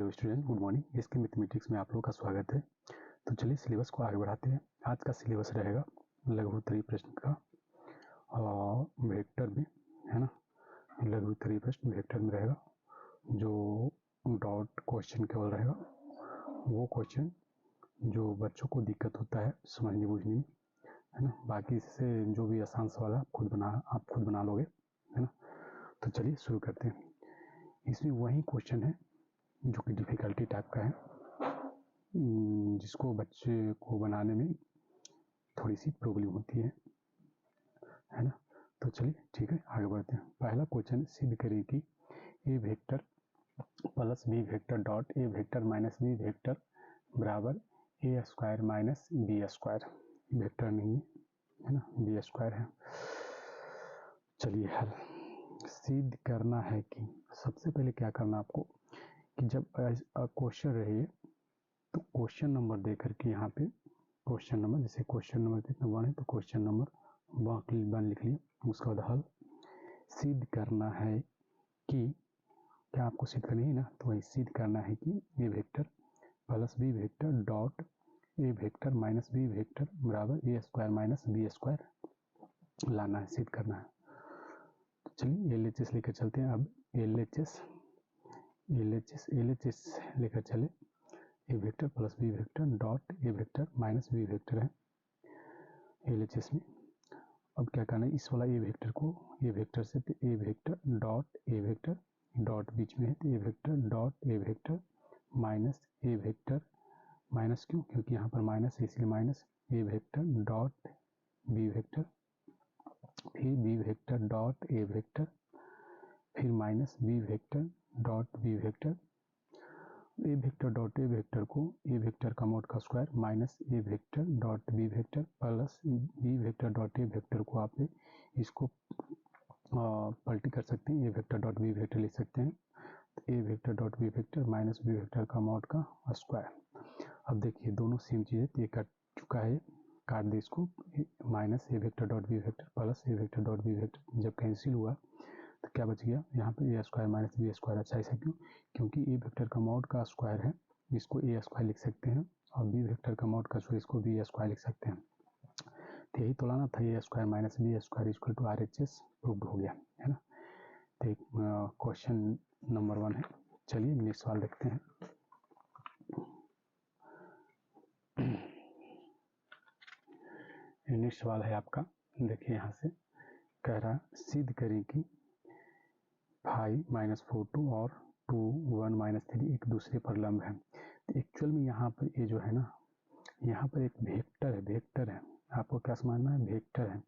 Hello student, good morning. इसके mathematics में आप लोगों का स्वागत है। तो चलिए सिलेबस को आगे बढ़ाते हैं। आज का सिलेबस रहेगा लघु उत्तरीय प्रश्न का और वेक्टर में, है ना। लघु उत्तरीय प्रश्न वेक्टर में रहेगा, जो डॉट क्वेश्चन केवल रहेगा। वो क्वेश्चन जो बच्चों को दिक्कत होता है समझने बूझने में, है ना। बाकी इससे जो भी आसान सवाल है आप खुद बना लोगे, है ना। तो चलिए शुरू करते हैं। इसमें वही क्वेश्चन है जो कि डिफ़िकल्टी टाइप का है, जिसको बच्चे को बनाने में थोड़ी सी प्रॉब्लम होती है ना। तो चलिए ठीक है, आगे बढ़ते हैं। पहला क्वेश्चन सिद्ध करें कि A vector plus B vector dot A vector minus B vector बराबर A square minus B square. Vector नहीं है ना, बी स्क्वायर है। चलिए हल सिद्ध करना है कि सबसे पहले क्या करना आपको कि जब क्वेश्चन रहे तो क्वेश्चन नंबर दे करके यहाँ पे क्वेश्चन नंबर, जैसे क्वेश्चन नंबर कितना 1 है तो क्वेश्चन नंबर 1 लिख लिया। उसका बाद हल सिद्ध करना है कि क्या आपको सिद्ध करनी है ना, तो वही सिद्ध करना है कि A vector plus B vector dot A vector minus B vector बराबर A square minus B square लाना है, सिद्ध करना है। तो चलिए LHS लेकर चलते हैं। अब LHS लेकर चले। A vector plus B vector dot A vector minus B vector है LHS में। अब क्या करना है, इस वाला ए वेक्टर को ए वेक्टर से A vector dot A vector dot बीच में है तो A vector dot A vector minus A vector, minus क्यों, क्योंकि यहाँ पर माइनस है इसलिए minus A vector dot B vector, फिर B vector dot A vector, फिर minus B vector dot B vector. A vector dot A vector को A vector का मोड का square minus A vector dot B vector plus B vector dot A vector को आप इसको पलटी कर सकते हैं, A vector dot B vector लिख सकते हैं। तो A vector dot B vector minus B vector का मोड का स्क्वायर। अब देखिए दोनों सेम चीज़ है तो ये कट चुका है, काट दे इसको। Minus A vector dot B vector plus A vector dot B vector जब कैंसिल हुआ तो क्या बच गया यहाँ पे A square minus B square. अच्छा ऐसा क्यों, क्योंकि ए वेक्टर का मॉड का स्क्वायर है, इसको ए स्क्वायर लिख सकते हैं, और बी वेक्टर का मॉड का स्क्वायर इसको बी स्क्वायर लिख सकते हैं। तो यही तो लाना था, A square minus B square equal to RHS proved हो गया, है ना। तो क्वेश्चन नंबर 1 है। चलिए नेक्स्ट सवाल देखते हैं। नेक्स्ट सवाल है आपका, देखिए यहाँ से कह रहा सिद्ध करें कि 5 माइनस 4 2 और 2 1 माइनस 3 एक दूसरे पर लंब है। तो एक्चुअल में यहाँ पर ये जो है ना, यहाँ पर एक वेक्टर है। आपको क्या समझना है, वेक्टर है।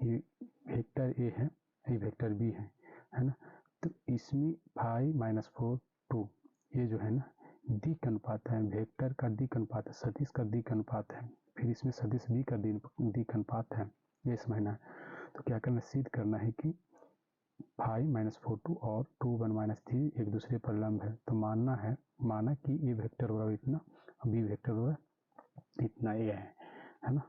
ये वेक्टर ए है, ये वेक्टर बी है ना। तो इसमें 5 माइनस 4 2 ये जो है ना दिक अनुपात है, वेक्टर का दिक अनुपात है, सदिश का दिक अनुपात है, फिर इसमें सदिश बी का दिक अनुपात है, ये समझना है। तो क्या करना, सिद्ध करना है कि 5 माइनस 4 2 और 2 1 माइनस 3 एक दूसरे पर लंब है। तो माना कि ए वेक्टर बराबर इतना, बी वेक्टर बराबर इतना ए है ना।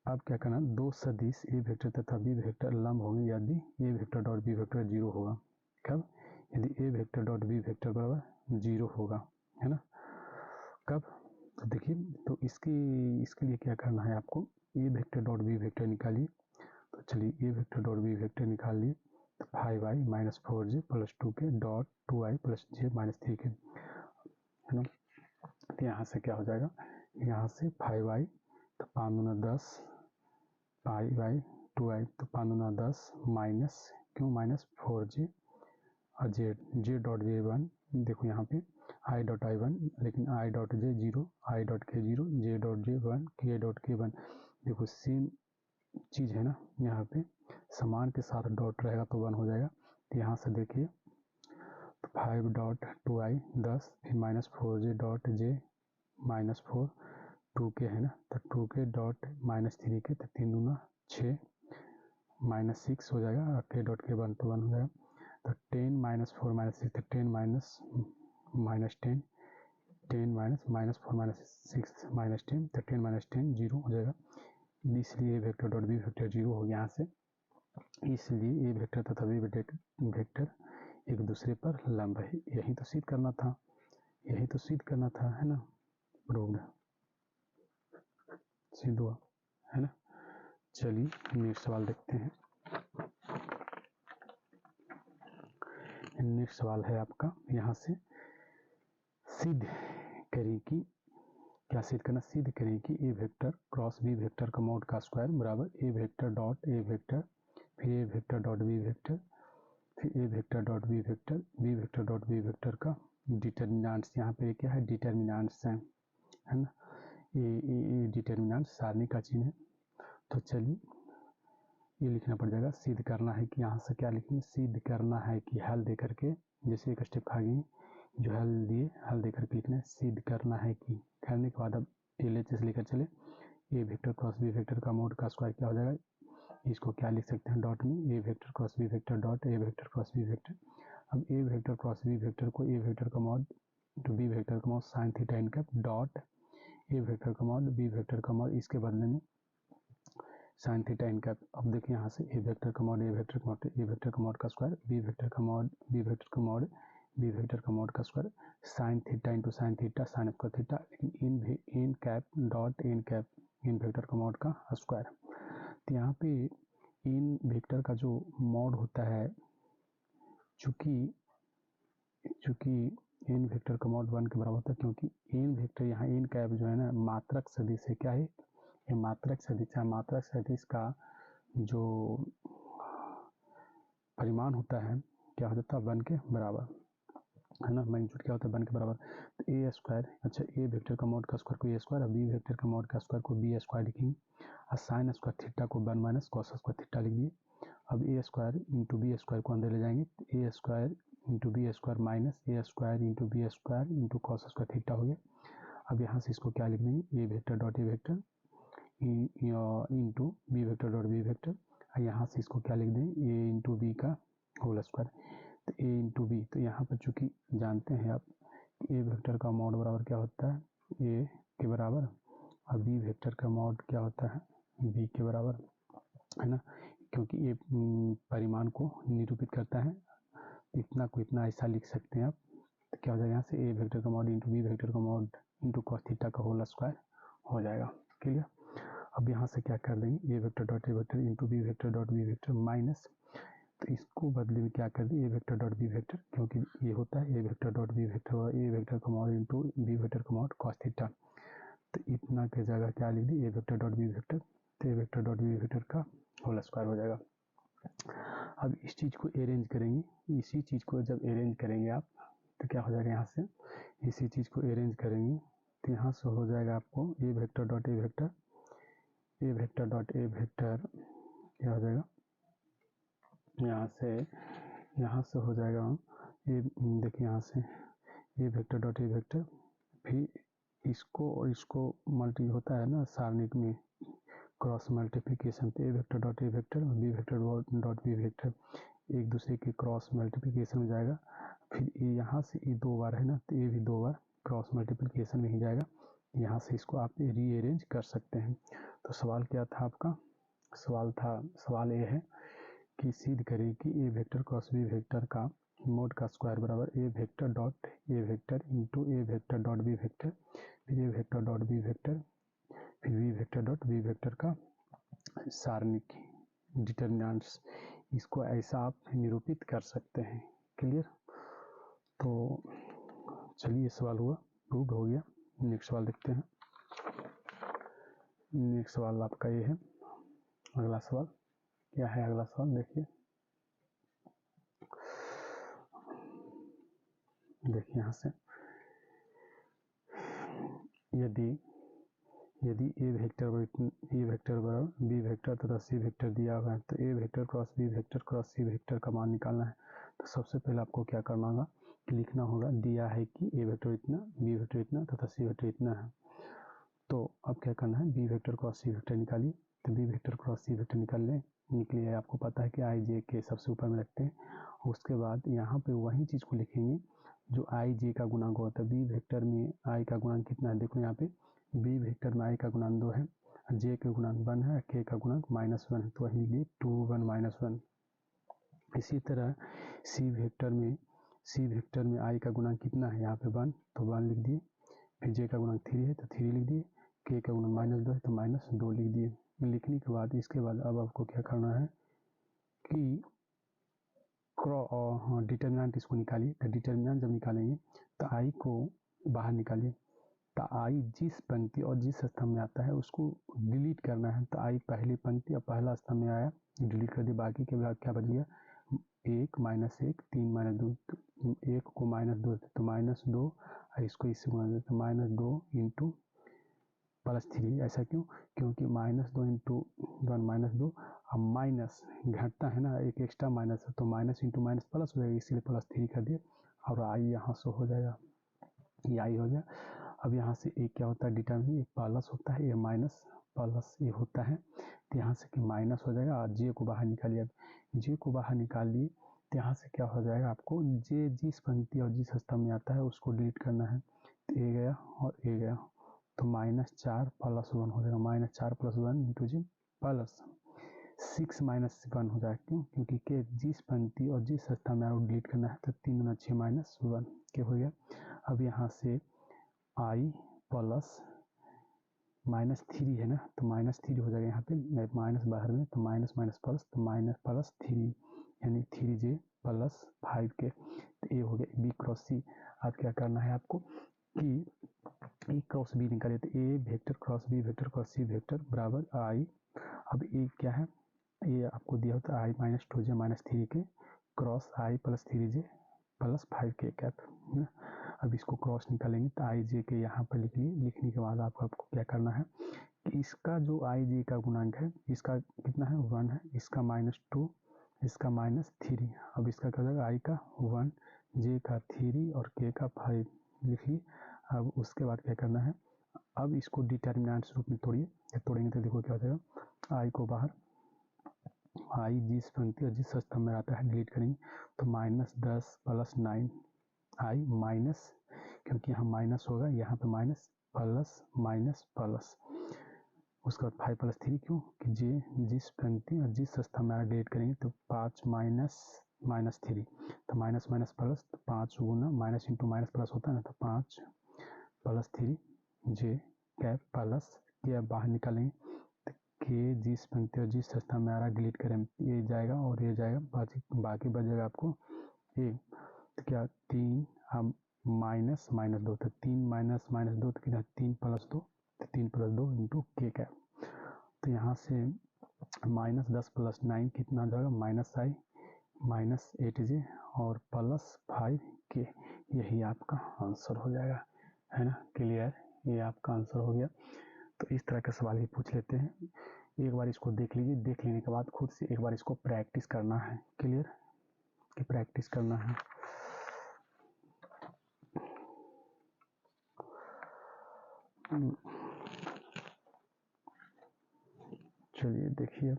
अब क्या करना, दो सदिश ए वेक्टर तथा बी वेक्टर लंब होंगे यदि ए वेक्टर डॉट बी वेक्टर 0 होगा। कब, यदि ए वेक्टर डॉट बी वेक्टर बराबर 0 होगा, है ना। कब, तो देखिए, तो इसके लिए क्या करना है आपको, A vector dot B vector निकालिए। तो चलिए ए वेक्टर डॉट बी वेक्टर निकाल लिए, तो 5i माइनस 4j प्लस 2 के dot 2i plus j minus 3 के, है ना। तो यहाँ से क्या हो जाएगा, यहाँ से 5i तो 5 दूना 10, 5i 2i तो 5 दूना 10 माइनस, क्यों माइनस 4j और j डॉट j 1, देखो यहाँ पे i डॉट i 1 लेकिन i dot j 0, i dot k 0, j dot j 1, k dot k 1। देखो सेम चीज़ है ना, यहाँ पे समान के साथ डॉट रहेगा तो 1 हो जाएगा। तो यहाँ से देखिए तो 5 डॉट 2i 10, फिर minus 4j dot j minus 4 2k है ना, तो 2k डॉट माइनस 3k तो 3 दूना 6 माइनस 6 हो जाएगा, और k डॉट k 1 तो 1 हो जाएगा। तो 10 माइनस 4 माइनस 6 तो 10 minus 10 minus minus 4 minus 6 minus 10 तो 10 माइनस 10 0 हो जाएगा। इसलिए ए वेक्टर डॉट बी वेक्टर 0 हो गया यहाँ से। इसलिए ए वेक्टर तथा बी वेक्टर एक दूसरे पर लंब है, यही तो सिद्ध करना था, यही तो सिद्ध करना था, है ना, प्रूव्ड, सिद्ध हुआ, है ना। चलिए नेक्स्ट सवाल देखते हैं। नेक्स्ट सवाल है आपका, यहाँ से सिद्ध करें कि, क्या सिद्ध करना, सिद्ध करें कि A vector cross B vector का मॉड का स्क्वायर बराबर A vector dot A vector, फिर A vector dot B vector, फिर A vector dot B vector, B vector dot B vector का डिटर्मिनेंट्स, यहाँ पे क्या है, डिटर्मिनेंट्स हैं, है ना, ये डिटर्मिनेंट्स सारणी का चिन्ह है। तो चलिए ये लिखना पड़ जाएगा, सिद्ध करना है कि, यहाँ से क्या लिखेंगे, सिद्ध करना है कि हल दे करके, जैसे एक स्टेप खा गए जो हल दिए, हल दे करके लिखना है, सिद्ध करना है कि, करने के बाद अब LHS लेकर चले, A vector cross B vector का मोड का स्क्वायर क्या हो जाएगा, इसको क्या लिख सकते हैं डॉट में, A vector cross B vector dot A vector cross B vector. अब A vector cross B vector को ए वेक्टर का मॉड टू बी वेक्टर का mod sine theta n cap dot A vector का mod B vector का mod, इसके बदले में sign theta n cap. अब देखिए यहाँ से ए वेक्टर का मॉड ए वेक्टर का मॉड, ए वेक्टर का मॉड का स्क्वायर, बी वेक्टर का मॉड बी वेक्टर का मॉड बी वेक्टर का मॉड का square, sine theta into sine theta sine square theta, लेकिन n cap dot n cap n vector का mod का square. तो यहाँ पे इन वेक्टर का जो मॉड होता है, चूंकि इन वेक्टर का मॉड 1 के बराबर होता है, क्योंकि इन वेक्टर यहाँ इन कैप जो है ना मात्रक सदिश है, क्या है, ये मात्रक सदिश है, मात्रक सदिश का जो परिमाण होता है क्या हो जाता है 1 के बराबर, है ना, मैग्नीट्यूड क्या होता है 1 के बराबर। तो ए स्क्वायर, अच्छा ए वेक्टर का मॉड का स्क्वायर को ए स्क्वायर, बी वेक्टर का मॉड का स्क्वायर को बी स्क्वायर लिखेंगे, और साइन स्क्वायर थीटा को 1 माइनस कॉस स्क्वायर थीटा लिख दिए। अब A square into B square को अंदर ले जाएंगे, तो A square into B square minus A square into B square into cos square theta हो गया। अब यहाँ से इसको क्या लिख देंगे, A vector dot A vector into B vector dot B vector, और यहाँ से इसको क्या लिख दें, ए इंटू बी का होल स्क्वायर। तो ए इंटू बी, तो यहाँ पर चूंकि जानते हैं आप ए वेक्टर का मॉड बराबर क्या होता है ए के बराबर, और बी वेक्टर का मॉड क्या होता है बी के बराबर, है ना, क्योंकि ये परिमाण को निरूपित करता है, इतना को इतना ऐसा लिख सकते हैं आप। तो क्या हो जाएगा, यहाँ से ए वेक्टर का मॉड इंटू बी वेक्टर का मॉड इंटू कॉस थीटा का होल स्क्वायर हो जाएगा, क्लियर। अब यहाँ से क्या कर देंगे, A vector dot A vector into B vector dot B vector minus, तो इसको बदले में क्या कर दिए, A vector dot B vector, क्योंकि ये होता है A vector dot B vector और ए वेक्टर का मॉड इंटू बी वेक्टर का मॉड कॉस थीटा। तो इतना की जगह क्या लिख दी, ए वेक्टर डॉट बी वेक्टर, तो A vector dot B vector का होल स्क्वायर हो जाएगा। अब इस चीज़ को अरेंज करेंगे, इसी चीज़ को जब अरेंज करेंगे आप, तो क्या हो जाएगा, यहाँ से इसी चीज़ को अरेंज करेंगे, तो यहाँ से हो जाएगा आपको A vector dot A vector, A vector dot A vector क्या हो जाएगा, यहाँ से हो जाएगा ये, देखिए यहाँ से A vector dot A vector, फिर इसको और इसको मल्टी होता है ना सारणी में क्रॉस मल्टीप्लिकेशन, तो A vector dot A vector B vector dot B vector एक दूसरे के क्रॉस मल्टीप्लिकेशन में जाएगा। फिर ये यहाँ से ये 2 बार है ना, तो ये भी 2 बार क्रॉस मल्टीप्लिकेशन में ही जाएगा। यहाँ से इसको आप रीअरेंज कर सकते हैं। तो सवाल क्या था आपका, सवाल ये है कि सिद्ध करें कि A vector cross B vector का मोड का स्क्वायर बराबर A vector dot A vector into A vector dot B vector, फिर A vector dot B vector, फिर B vector dot B vector का सारणिक डिटर्मिनेंट्स, इसको ऐसा आप निरूपित कर सकते हैं, क्लियर। तो चलिए सवाल हुआ, प्रूव्ड हो गया। नेक्स्ट सवाल देखते हैं। नेक्स्ट सवाल आपका ये है, अगला सवाल क्या है, अगला सवाल देखिए यहाँ से, यदि ए वेक्टर बराबर बी वेक्टर तथा सी वेक्टर दिया हुआ है, तो A vector cross C vector का मान निकालना है। तो सबसे पहले आपको क्या करना होगा, लिखना होगा, दिया है कि ए वेक्टर इतना, बी वेक्टर इतना तथा सी वेक्टर इतना है। तो अब क्या करना है, B vector cross C vector निकालिए। तो B vector cross C vector निकली है, आपको पता है कि आई जे के सबसे ऊपर में रखते हैं। उसके बाद यहाँ पे वही चीज़ को लिखेंगे जो आई जे का गुणांक होता है। बी वेक्टर में आई का गुणांक कितना है, देखो यहाँ पे बी वेक्टर में आई का गुणांक 2 है, जे का गुणांक 1 है, के का गुणांक -1 है, तो वही लिखिए 2 1 -1। इसी तरह सी वेक्टर में सी वेक्टर में आई का गुणांक कितना है, यहाँ पे 1 तो 1 लिख दिए, फिर जे का गुणांक 3 है तो 3 लिख दिए, के का गुणांक -2 है तो -2 लिख दिए। लिखने के बाद इसके बाद अब आपको क्या करना है कि डिटर्मिनेंट इसको निकालिए। तो डिटर्मिनेंट जब निकालेंगे तो आई को बाहर निकालिए। तो आई जिस पंक्ति और जिस स्तंभ में आता है उसको डिलीट करना है। तो आई पहली पंक्ति और पहला स्तंभ में आया, डिलीट कर दिया। बाकी के बाद क्या बच गया, 1 -1 3 -2, 1 को -2 तो -2, और इसको इससे गुणा देते -2 इंटू +3। ऐसा क्यों, क्योंकि -2 इंटू 1 -2, अब माइनस घटता है ना, एक एक्स्ट्रा माइनस है तो माइनस इंटू माइनस प्लस हो जाएगा, इसलिए +3 कर दिए। और आई यहाँ से हो जाएगा, ये आई हो गया। अब यहाँ से एक क्या होता है डिटर्मिनेंट, एक प्लस होता है, ये माइनस प्लस ये होता है, तो यहाँ से कि माइनस हो जाएगा। और जे को बाहर निकालिए। अब जे को बाहर निकाल लिए तो यहाँ से क्या हो जाएगा, आपको जे जिस पंक्ति और जिस स्तंभ में आता है उसको डिलीट करना है। तो ए गया और ए गया, तो -4 + 1 हो जाएगा, -4 + 1 इंटू जी प्लस 6 - 1 हो जाएगा। क्यों, क्योंकि के जिस पंक्ति और जिस स्तंभ में आपको डिलीट करना है, तो 3 × 6 -1 के हो गया। अब यहाँ से आई प्लस -3 है ना, तो -3 हो जाएगा, यहाँ पे माइनस बाहर में, तो माइनस माइनस प्लस, तो -3 यानी 3j + 5k। तो ये हो गया बी क्रॉस सी। अब क्या करना है आपको कि ए क्रॉस बी निकालिए। तो A vector cross B vector cross C vector बराबर आई। अब ए क्या है, ये आपको दिया होता है i - 2j - 3k cross i + 3j + 5k cap है ना। अब इसको क्रॉस निकालेंगे तो आई जे के यहाँ पर लिखिए। लिखने के बाद आपको क्या करना है कि इसका जो आई जे का गुणांक है, इसका कितना है 1 है, इसका -2, इसका -3। अब इसका क्या हो जाएगा, आई का 1, जे का 3 और के का 5 लिख लिए। अब उसके बाद क्या करना है, अब इसको डिटर्मिनेंट्स रूप में तोड़िए। तोड़ेंगे तो देखो क्या हो जाएगा, आई को बाहर, आई जिस पंक्ति और जिस स्तंभ में आता है डिलीट करेंगे, तो -10 + 9 आई माइनस, क्योंकि यहाँ माइनस होगा, यहाँ पे माइनस प्लस माइनस प्लस, उसके बाद 5 + 3 क्यों कि जे जिस पंक्ति और जिस स्तंभ में डिलीट करेंगे, तो 5 - 3, तो माइनस माइनस प्लस, तो 5 गुना माइनस इंटू माइनस प्लस होता है ना, तो 5 + 3 जे कैप प्लस के अब बाहर निकालेंगे, तो के जिस पंक्ति और जिस स्तंभ में आ रहा है डिलीट करें, ये जाएगा और ये जाएगा, बाकी बचेगा आपको ए। तो क्या 3 अब माइनस -2, तो 3 - -2 तो कितना 3 + 2, तो 3 + 2 इंटू के कैप। तो यहाँ से -10 + 9 कितना जाएगा, -i -8j और +5k। यही आपका आंसर हो जाएगा, है ना। क्लियर, ये आपका आंसर हो गया। तो इस तरह का सवाल ही पूछ लेते हैं। एक बार इसको देख लीजिए, देख लेने के बाद खुद से एक बार इसको प्रैक्टिस करना है। क्लियर, कि प्रैक्टिस करना है। चलिए देखिए,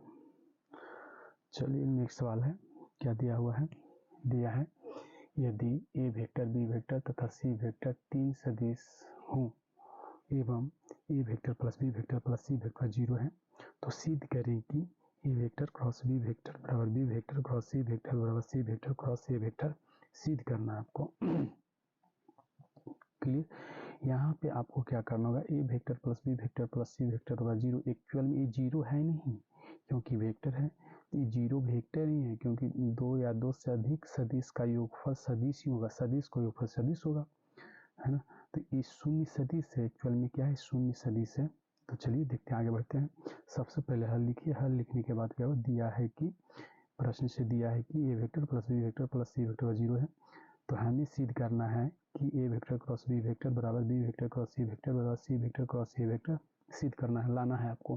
चलिए नेक्स्ट सवाल है, क्या दिया हुआ है, दिया है यदि ए वेक्टर बी वेक्टर तथा सी वेक्टर 3 सदिश हों एवं ए वेक्टर + बी वेक्टर + सी वेक्टर 0 है, तो सिद्ध करें कि A vector cross B vector बराबर B vector cross C vector बराबर C vector cross A vector. सिद्ध करना है आपको। क्लियर, यहाँ पे आपको क्या करना होगा, ए वेक्टर + बी वेक्टर + सी वेक्टर बराबर 0। एक्चुअल में ये 0 है नहीं, क्योंकि वेक्टर है, ये 0 वेक्टर ही है, क्योंकि 2 या 2 से अधिक सदिश का योगफल सदिश ही होगा, सदिश का योगफल सदिश होगा, है ना। तो ये शून्य सदिश है, एक्चुअल में क्या है, शून्य सदिश है। तो चलिए देखते हैं, आगे बढ़ते हैं। सबसे पहले हल लिखिए। हल लिखने के बाद क्या हो, दिया है कि प्रश्न से दिया है कि A vector + B vector + C vector 0 है, तो हमें सिद्ध करना है कि A vector cross B vector बराबर B vector cross C vector बराबर C vector cross A vector सिद्ध करना है, लाना है आपको।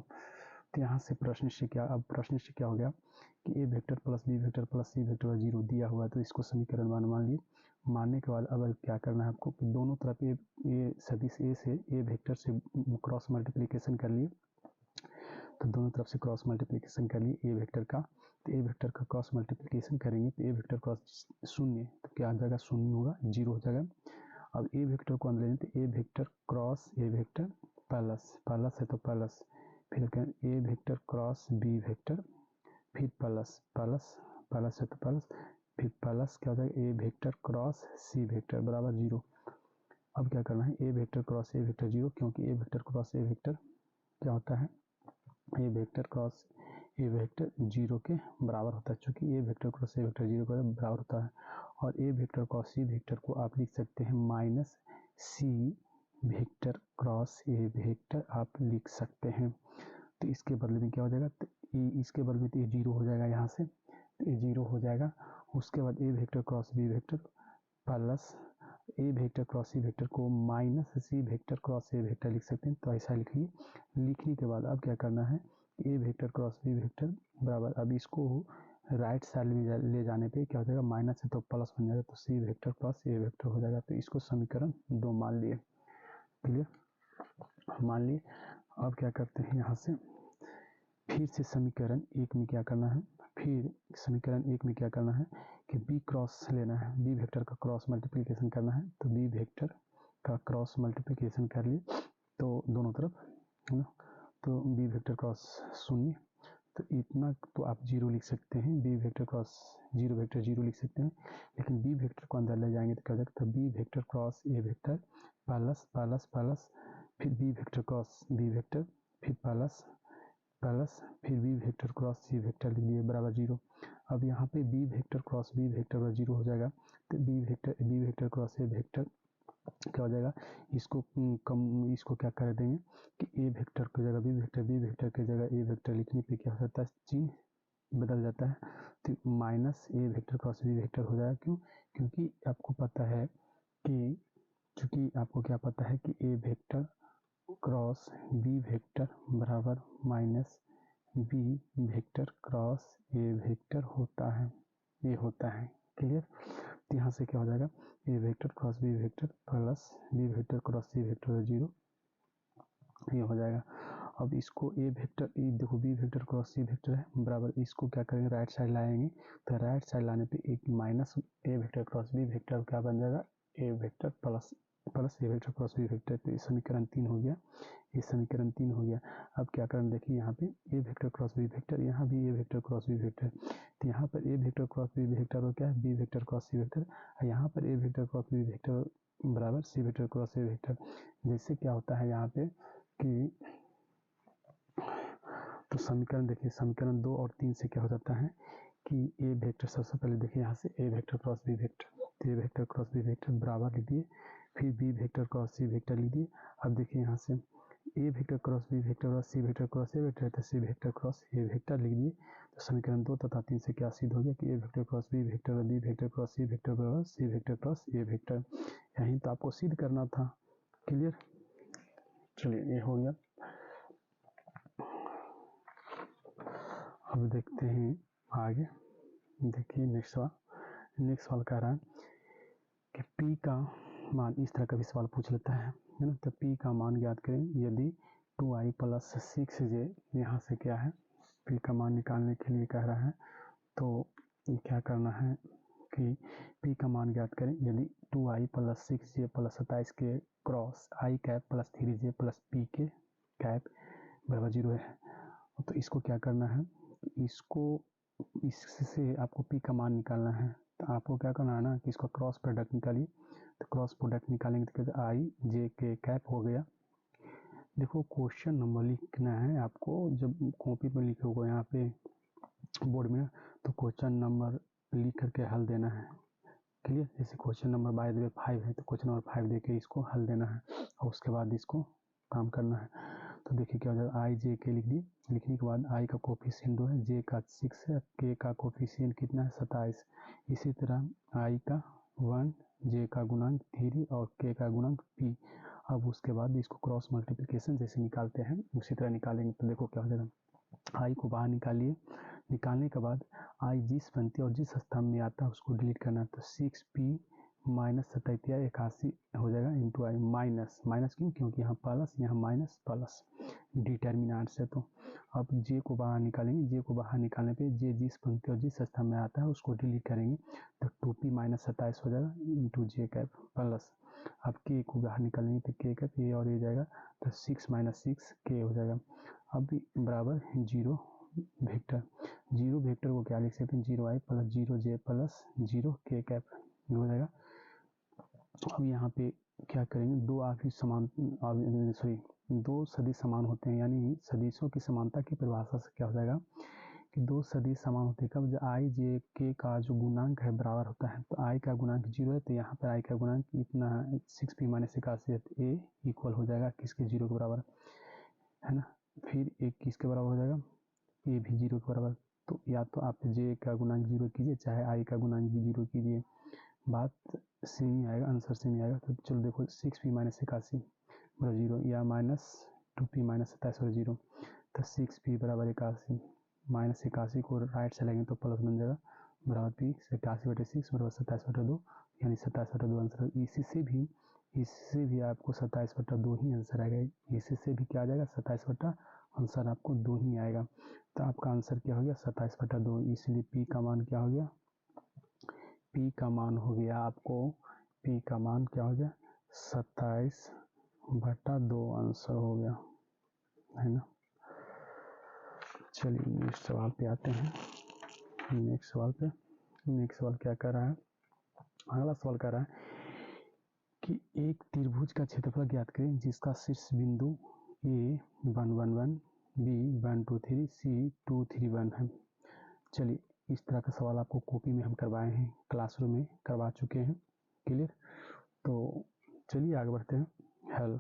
तो यहाँ से प्रश्न से क्या, अब प्रश्न से क्या हो गया कि A vector + B vector + C vector 0 दिया हुआ है, तो इसको समीकरण मान लिए। मानने के बाद अब क्या करना है आपको कि दोनों तरफ ए सदिश ए से ए वेक्टर से क्रॉस मल्टीप्लिकेशन कर लिए। तो दोनों तरफ से क्रॉस मल्टीप्लिकेशन कर लिए ए वेक्टर का, तो ए वेक्टर का क्रॉस मल्टीप्लिकेशन करेंगे तो ए वेक्टर क्रॉस 0, तो क्या आ जाएगा, 0 होगा, 0 हो जाएगा। अब ए वेक्टर को अंदर लेंगे तो A vector cross A vector plus है तो प्लस, फिर A vector cross B vector, फिर प्लस है तो प्लस, फिर प्लस क्या हो जाएगा A vector cross C vector बराबर 0। अब क्या करना है, A vector cross A vector 0, क्योंकि A vector cross A vector क्या होता है, A vector cross A vector 0 के बराबर होता है, चूँकि A vector cross A vector 0 के बराबर होता है। और A vector cross C vector को आप लिख सकते हैं minus C vector cross A vector आप लिख सकते हैं। तो इसके बदले में क्या हो जाएगा, तो इसके बदले में तो ये 0 हो जाएगा, यहाँ से ये 0 हो जाएगा। उसके बाद A vector cross B vector plus A vector cross C vector को minus C vector cross A vector लिख सकते हैं। तो ऐसा लिखिए। लिखने के बाद अब क्या करना है, A vector cross B vector बराबर, अब इसको राइट साइड में ले जाने पे क्या हो जाएगा, माइनस है तो प्लस बन जाएगा, तो C vector plus A vector हो जाएगा। तो इसको समीकरण 2 मान लिए। क्लियर, मान लिए। अब क्या करते हैं, यहाँ से फिर से समीकरण 1 में क्या करना है, फिर समीकरण 1 में क्या करना है कि बी क्रॉस लेना है, बी वेक्टर का क्रॉस मल्टीप्लिकेशन करना है। तो बी वेक्टर का क्रॉस मल्टीप्लिकेशन कर लिए तो दोनों तरफ है ना, तो बी वेक्टर क्रॉस 0, तो इतना तो आप 0 लिख सकते हैं, बी वेक्टर क्रॉस 0 वेक्टर 0 लिख सकते हैं। लेकिन बी वेक्टर को अंदर ले जाएंगे तो क्या हो जाएगा, तो B vector cross A vector plus plus plus, फिर B vector cross B vector, फिर प्लस प्लस, फिर B vector cross C vector लिख दिए बराबर 0। अब यहाँ पे B vector cross B vector बराबर 0 हो जाएगा। तो B vector cross A vector क्या हो जाएगा, इसको क्या कर देंगे कि ए वेक्टर की जगह बी वेक्टर की जगह ए वेक्टर लिखने पे क्या हो जाता है, चिन्ह बदल जाता है। तो minus A vector cross B vector हो जाएगा। क्यों, क्योंकि आपको पता है कि चूँकि आपको क्या पता है कि A vector cross B vector बराबर minus B vector cross A vector होता है, ये होता है। क्लियर, तो यहाँ से क्या हो जाएगा, A vector cross B vector plus B vector cross C vector 0, ये हो जाएगा। अब इसको ए वेक्टर, देखो B vector cross C vector है बराबर, इसको क्या करेंगे, राइट साइड लाएंगे। तो राइट साइड लाने पे एक minus A vector cross B vector क्या बन जाएगा, A vector plus A vector cross B vector. तो ये समीकरण 3 हो गया, ये समीकरण 3 हो गया। अब क्या करें, देखिए यहाँ पे ए वेक्टर क्रॉस बी वेक्टर, यहाँ भी ए वेक्टर क्रॉस बी वेक्टर, तो यहाँ पर ए वेक्टर क्रॉस बी वेक्टर और क्या है, B vector cross C vector, और यहाँ पर ए वेक्टर क्रॉस बी वेक्टर बराबर C vector cross A vector. जैसे क्या होता है यहाँ पे कि, तो समीकरण देखिए, समीकरण 2 और 3 से क्या हो जाता है कि ए वेक्टर, सबसे पहले देखिए यहाँ से A vector cross B vector, तो A vector cross B vector बराबर लिख दिए, फिर B vector cross C vector लिख दिए। अब देखिए यहाँ से A vector cross B vector और सी वेक्टर क्रॉस ए वेक्टर, तो सी वेक्टर क्रॉस ए वेक्टर लिख दिए। तो समीकरण 2 तथा 3 से क्या सिद्ध हो गया कि A vector cross B vector और B vector cross C vector बराबर C vector cross A vector. यहीं तो आपको सिद्ध करना था। क्लियर, चलिए ये हो गया। अब देखते हैं आगे, देखिए नेक्स्ट सवाल कह रहा है कि P का मान, इस तरह का भी सवाल पूछ लेता है ना। तो P का मान ज्ञात करें यदि 2i प्लस 6j, यहाँ से क्या है P का मान निकालने के लिए कह रहा है। तो क्या करना है कि P का मान ज्ञात करें यदि 2i प्लस 6j प्लस 27 के cross i cap plus 3j plus P के कैप बराबर 0 है। तो इसको क्या करना है, इससे आपको P का मान निकालना है। तो आपको क्या करना है ना कि इसका क्रॉस प्रोडक्ट निकालिए। तो क्रॉस प्रोडक्ट निकालेंगे तो क्या, आई जे के कैप हो गया। देखो क्वेश्चन नंबर लिखना है आपको, जब कॉपी पर लिखे होगा यहाँ पे बोर्ड में, तो क्वेश्चन नंबर लिख करके हल देना है। क्लियर, जैसे question number by the way 5 है तो क्वेश्चन नंबर 5 दे के इसको हल देना है और उसके बाद इसको काम करना है। तो देखिए क्या हो जाएगा, आई जे के लिख दिए। लिखने के बाद आई का कोफिशिएंट 2 है, जे का 6 है, के का कोफिशिएंट कितना है 27। इसी तरह आई का 1, जे का गुणांक 3 और के का गुणांक p। अब उसके बाद इसको क्रॉस मल्टीप्लिकेशन जैसे निकालते हैं उसी तरह निकालेंगे। तो देखो क्या हो जाएगा, आई को बाहर निकालिए। निकालने के बाद आई जिस पंक्ति और जिस स्तंभ में आता है उसको डिलीट करना है। तो 6p माइनस 8781 हो जाएगा इंटू आई। माइनस क्यों, क्योंकि यहाँ प्लस यहाँ माइनस प्लस डिटर्मिनेंट से। तो अब जे को बाहर निकालेंगे, जे को बाहर निकालने पे जे जिस पंक्ति और जिस स्तंभ में आता है उसको डिलीट करेंगे। तो 2p माइनस 27 हो जाएगा इंटू जे कैप प्लस। अब के को बाहर निकालेंगे तो के कैप ये और ये जाएगा, तो 6 माइनस 6 के हो जाएगा। अब बराबर 0 वेक्टर। जीरो वेक्टर को क्या लिख सकते हैं, 0i plus 0j plus 0k cap हो जाएगा। अब यहाँ पे क्या करेंगे, दो आखिरी समान दो सदिश समान होते हैं, यानी सदिशों की समानता की परिभाषा से क्या हो जाएगा कि दो सदिश समान होते हैं कब, जब i j k का जो गुणांक है बराबर होता है। तो i का गुणांक 0 है, तो यहाँ पर i का गुणांक इतना है 6p माइनस 81 है, तो a इक्वल हो जाएगा किसके, 0 के बराबर है ना। फिर एक किसके बराबर हो जाएगा, a भी 0 के बराबर। तो या तो आप j का गुणांक 0 कीजिए, चाहे i का गुणांक भी 0 कीजिए, बात सेम ही आएगा, आंसर सेम ही आएगा। तो चलो देखो 6p माइनस 81 बराबर 0 या माइनस 2p माइनस 27 बराबर 0। तो 6p बराबर 81 माइनस 81 को राइट से लेंगे तो प्लस बन जाएगा बराबर p 81/6 बराबर 27/2, यानी 27/2 आंसर। इससे भी आपको 27/2 ही आंसर आएगा। इससे भी क्या आ जाएगा, 27 आंसर आपको 2 ही आएगा। तो आपका आंसर क्या हो गया, 27/2। इसलिए p का मान क्या हो गया, p का मान हो गया आपको, p का मान क्या हो गया, 27/2 आंसर हो गया, है ना। चलिए नेक्स्ट सवाल पे आते हैं। नेक्स्ट सवाल क्या कर रहा है, अगला सवाल कर रहा है कि एक त्रिभुज का क्षेत्रफल ज्ञात करें जिसका शीर्ष बिंदु A 111, B 123, C 231 है। चलिए इस तरह का सवाल आपको कॉपी में हम करवाए हैं, क्लासरूम में करवा चुके हैं, क्लियर। तो चलिए आगे बढ़ते हैं। हल,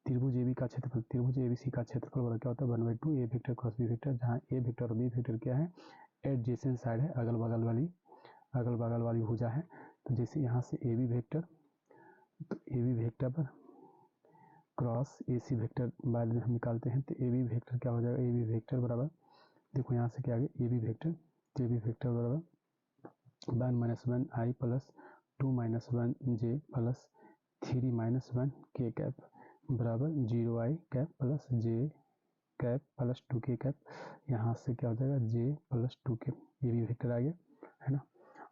त्रिभुज AB का क्षेत्रफल, त्रिभुज ABC का क्षेत्रफल बड़ा क्या होता है, 1/2 A vector cross B vector, जहाँ A वेक्टर और B वेक्टर क्या है, एडजेसेंट साइड है, अगल बगल वाली भुजा है। तो जैसे यहाँ से AB वेक्टर, तो AB वेक्टर पर क्रॉस AC वेक्टर बाद में हम निकालते हैं, तो AB वेक्टर क्या हो जाएगा, AB वेक्टर बराबर, देखो यहाँ से क्या आ गया AB वेक्टर, तो AB वेक्टर बराबर 1 - 1i plus 2 - 1j plus 3 - 1k cap बराबर 0i cap plus j cap plus 2k cap. यहाँ से क्या हो जाएगा, j प्लस 2k, ये भी वेक्टर आ गया, है ना।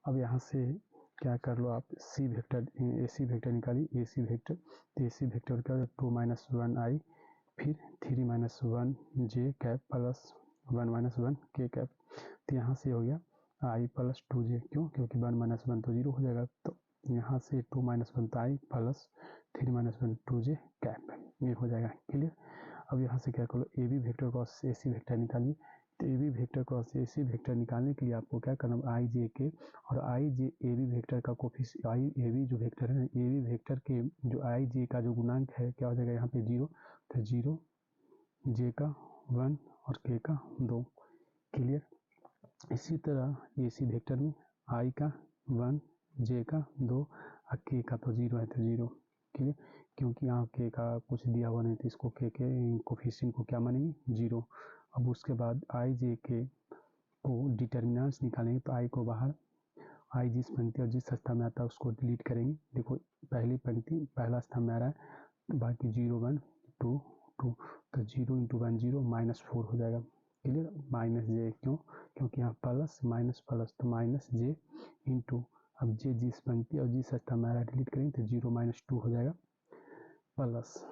अब यहाँ से क्या कर लो आप, सी वेक्टर AC वेक्टर निकालिए, AC वेक्टर, तो AC वेक्टर क्या हो जाएगा, 2 - 1i फिर 3 - 1j cap plus 1 - 1k cap. तो यहाँ से हो गया i प्लस 2j, क्यों, क्योंकि 1 - 1 तो 0 हो जाएगा। तो यहाँ से 2 - 1 तो i प्लस 3 - 1 2j कैप, ये हो जाएगा, क्लियर। अब यहाँ से क्या करो, AB vector cross AC vector निकालिए। तो AB vector cross AC vector निकालने के लिए आपको क्या करना, i j k और i j AB वेक्टर का कोफिशिएंट, i AB जो वेक्टर है, AB वेक्टर के जो i j का जो गुणांक है क्या हो जाएगा यहाँ पे 0, तो 0 j का 1 और k का 2, क्लियर। इसी तरह AC वेक्टर में i का 1, j का 2 और k का तो 0 है, तो 0, क्लियर। क्योंकि यहाँ k का कुछ दिया हुआ नहीं, तो इसको k के कोफिशिएंट को क्या मानेंगे, 0। अब उसके बाद i j k को डिटर्मिनेंट्स निकालेंगे, तो i को बाहर, i जिस पंक्ति और जिस स्थान में आता है उसको डिलीट करेंगे। देखो पहली पंक्ति पहला स्थान में आ रहा है, बाकी 0 1 2 2, तो 0 × 1 0 -4 हो जाएगा, क्लियर। माइनस j, क्यों, क्योंकि यहाँ प्लस माइनस प्लस, तो माइनस j इंटू, अब j जिस पंक्ति और जिस स्थान में आ रहा है डिलीट करेंगे, तो 0 - 2 हो जाएगा, प्लस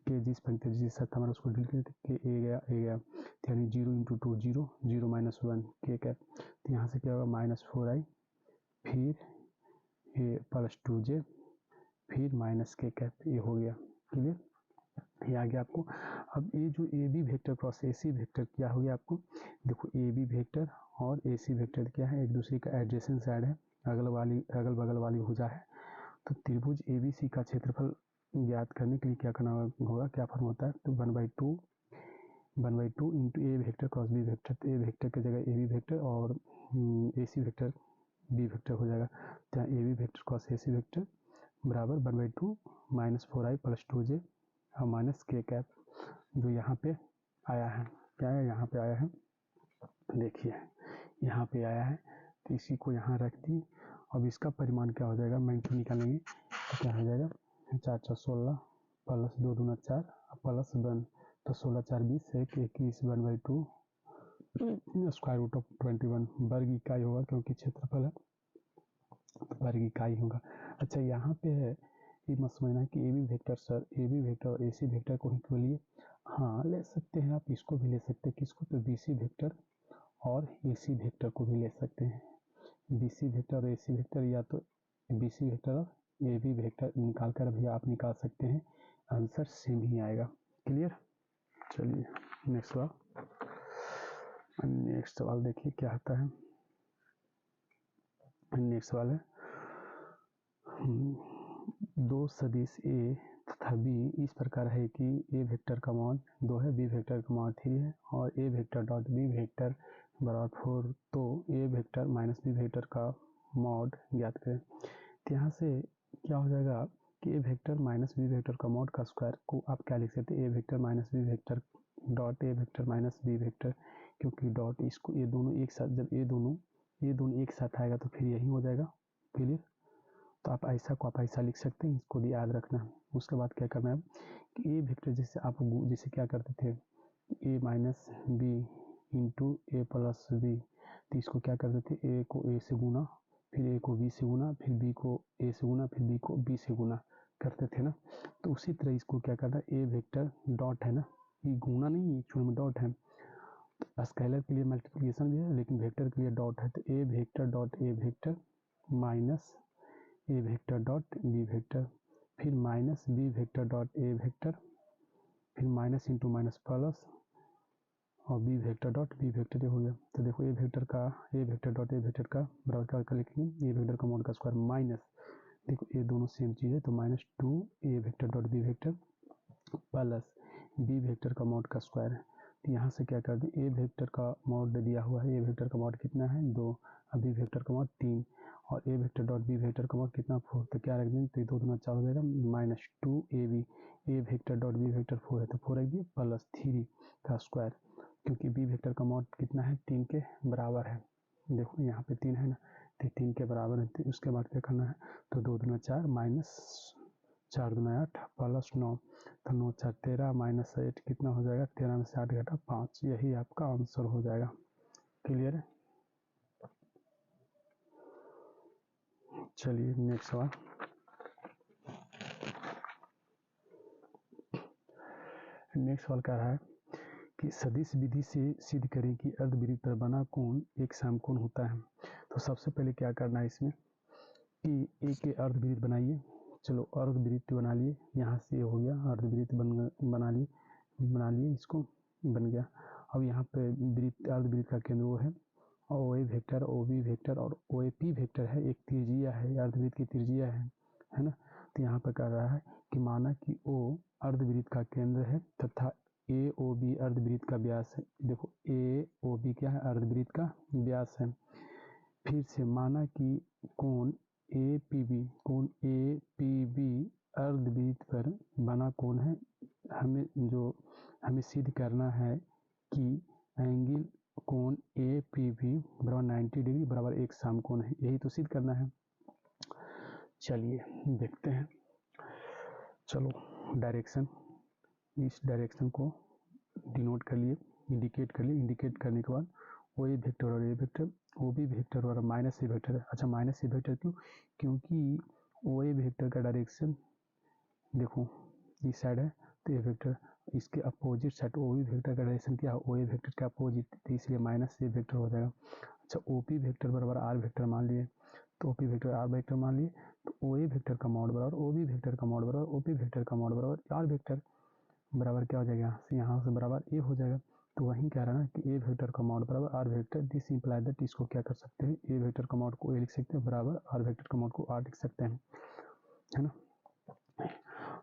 k जिस पंक्ति जिस स्थान में उसको डिलीट करेंगे, तो k a गया, यानी 0 × 2 0 0 - 1 k कैप। तो यहाँ से क्या होगा, -4i फिर प्लस 2j फिर -k कैप, ये हो गया, क्लियर, ये आ गया आपको। अब ये जो AB vector cross AC vector क्या हो गया आपको, देखो AB वेक्टर और AC वेक्टर क्या है, एक दूसरे का एडजेसेंट साइड है, अगल बगल वाली भुजा है। तो त्रिभुज ABC का क्षेत्रफल ज्ञात करने के लिए क्या करना होगा, क्या फॉर्म होता है, तो 1/2 into A vector cross B vector, तो A वेक्टर की जगह AB वेक्टर और AC वेक्टर B वेक्टर हो जाएगा। तो AB vector cross AC vector बराबर 1/2 -4i प्लस 2j और -k कैप, जो यहाँ पे आया है, क्या है यहाँ पे आया है, देखिए यहाँ पे आया है, तो इसी को यहाँ रख दी। अब इसका परिमाण क्या हो जाएगा, मैग्नीट्यूड निकालेंगे, तो क्या हो जाएगा, 4 × 16 प्लस 2 दूना 4 प्लस 1, तो 16 4 20 1 21 1/2 स्क्वायर रूट ऑफ 21 वर्ग इकाई होगा, क्योंकि क्षेत्रफल है वर्ग इकाई होगा। अच्छा यहाँ पे है, ये मत समझना कि AB vector sir AB vector और AC वेक्टर को ही क्यों लिए, हाँ ले सकते हैं आप, इसको भी ले सकते हैं, किसको, तो BC वेक्टर और AC वेक्टर को भी ले सकते हैं। BC वेक्टर और AC वेक्टर, या तो BC वेक्टर और AB वेक्टर निकाल कर भी आप निकाल सकते हैं, आंसर सेम ही आएगा। क्लियर। चलिए नेक्स्ट सवाल देखिए क्या आता है। नेक्स्ट सवाल है, दो सदिश A तथा B इस प्रकार है कि A वेक्टर का मॉड 2 है, B वेक्टर का मॉड 3 है और A vector dot B vector बराबर 4, तो A vector minus B vector का मॉड ज्ञात करें। तो यहाँ से क्या हो जाएगा कि A vector minus B vector का मॉड का स्क्वायर को आप क्या लिख सकते हैं, A vector minus B vector dot A vector minus B vector, क्योंकि डॉट इसको ये दोनों एक साथ, जब ये दोनों एक साथ आएगा तो फिर यही हो जाएगा। क्लियर। तो आप ऐसा को आप ऐसा लिख सकते हैं, इसको याद रखना है। उसके बाद क्या करना है कि ए वेक्टर जैसे आप जैसे क्या करते थे, ए माइनस बी इंटू ए प्लस बी, तो इसको क्या करते थे, ए को ए से गुना, फिर ए को बी से गुना, फिर बी को ए से गुना, फिर बी को बी से गुना करते थे ना। तो उसी तरह इसको क्या करना है, ए वेक्टर डॉट है ना, ये गुना नहीं एक्चुअल में डॉट है। तो स्केलर के लिए मल्टीप्लिकेशन भी है लेकिन वेक्टर के लिए डॉट है, तो A vector dot A vector minus A vector dot B vector, फिर minus B vector dot A vector, फिर माइनस इंटू माइनस प्लस और B vector dot B vector, ये हो गया। तो देखो A vector dot A vector का बराबर क्या लिखेंगे, ए वेक्टर का मॉड का स्क्वायर माइनस, देखो ये दोनों सेम चीज़ है तो minus 2 A vector dot B vector plus B vector का मॉड का स्क्वायर है। तो यहाँ से क्या कर दें, ए वेक्टर का मॉड दिया हुआ है, ए वेक्टर का मॉड कितना है 2, और बी वेक्टर का मॉड 3, और A vector dot B vector का मॉड कितना 4, तो क्या रख दें, तो 2 दूना 4 हो जाएगा minus 2 A B, A vector dot B vector 4 है तो 4 रख दिए प्लस 3 का स्क्वायर, क्योंकि बी वेक्टर का मॉड कितना है 3 के बराबर है। देखो यहाँ पे 3 है ना, तो 3 के बराबर है। तो उसके बाद क्या करना है, तो 2 दूना 4 माइनस 4 दूना 8 प्लस 9, तो 9 4 13 माइनस 8 कितना हो जाएगा, 13 में से 8 घटा 5, यही आपका आंसर हो जाएगा। क्लियर है। चलिए नेक्स्ट सवाल, कह रहा है कि सदिश विधि से सिद्ध करें कि अर्धवृत्त पर बना कोण एक समकोण होता है। तो सबसे पहले क्या करना है इसमें कि एक अर्धवृत्त बनाइए। चलो अर्धवृत्त बना लिए, यहाँ से हो गया अर्धवृत्त बना लिए इसको, बन गया। अब यहाँ पे अर्धवृत्त का केंद्र वो है, और ओ A vector, O B vector और ओ ए पी वेक्टर है, एक त्रिज्या है, अर्धवृत्त की त्रिज्या है ना। तो यहाँ पर कर रहा है कि माना कि ओ अर्धवृत्त का केंद्र है तथा ए ओ बी अर्धवृत्त का व्यास है। देखो ए ओ बी क्या है, अर्धवृत्त का व्यास है। फिर से माना कि कोण ए पी बी अर्धवृत्त पर बना कोण है। हमें सिद्ध करना है कि एंगल कोण ए पी बी बराबर 90 डिग्री बराबर एक समकोण है, यही तो सिद्ध करना है। चलिए देखते हैं। चलो डायरेक्शन, इस डायरेक्शन को डिनोट कर लिए, इंडिकेट करने के बाद ओ ए वेक्टर और A vector, O B vector और माइनस ए वेक्टर। अच्छा माइनस ए वेक्टर क्यों, क्योंकि ओ ए वेक्टर का डायरेक्शन देखो इस साइड है, तो ए वेक्टर इसके opposite side, O B vector का डायरेक्शन क्या है, ओ ए वेक्टर के अपोजिट, तो इसलिए माइनस ए वेक्टर हो जाएगा। अच्छा ओ पी वेक्टर बराबर आर वेक्टर मान लिए, तो O P vector R vector मान लिए, तो ओ ए वेक्टर का मॉड बराबर ओ बी वेक्टर का मॉड बराबर ओ पी वेक्टर का मॉड बराबर आर वेक्टर बराबर क्या हो जाएगा, यहाँ से बराबर ए हो जाएगा। तो वहीं कह रहा है ना कि ए वेक्टर का मॉड बराबर R vector, this imply that, इसको क्या कर सकते हैं, ए वेक्टर का मॉड को ए लिख सकते हैं बराबर आर वेक्टर का मॉड को आर लिख सकते हैं, है ना।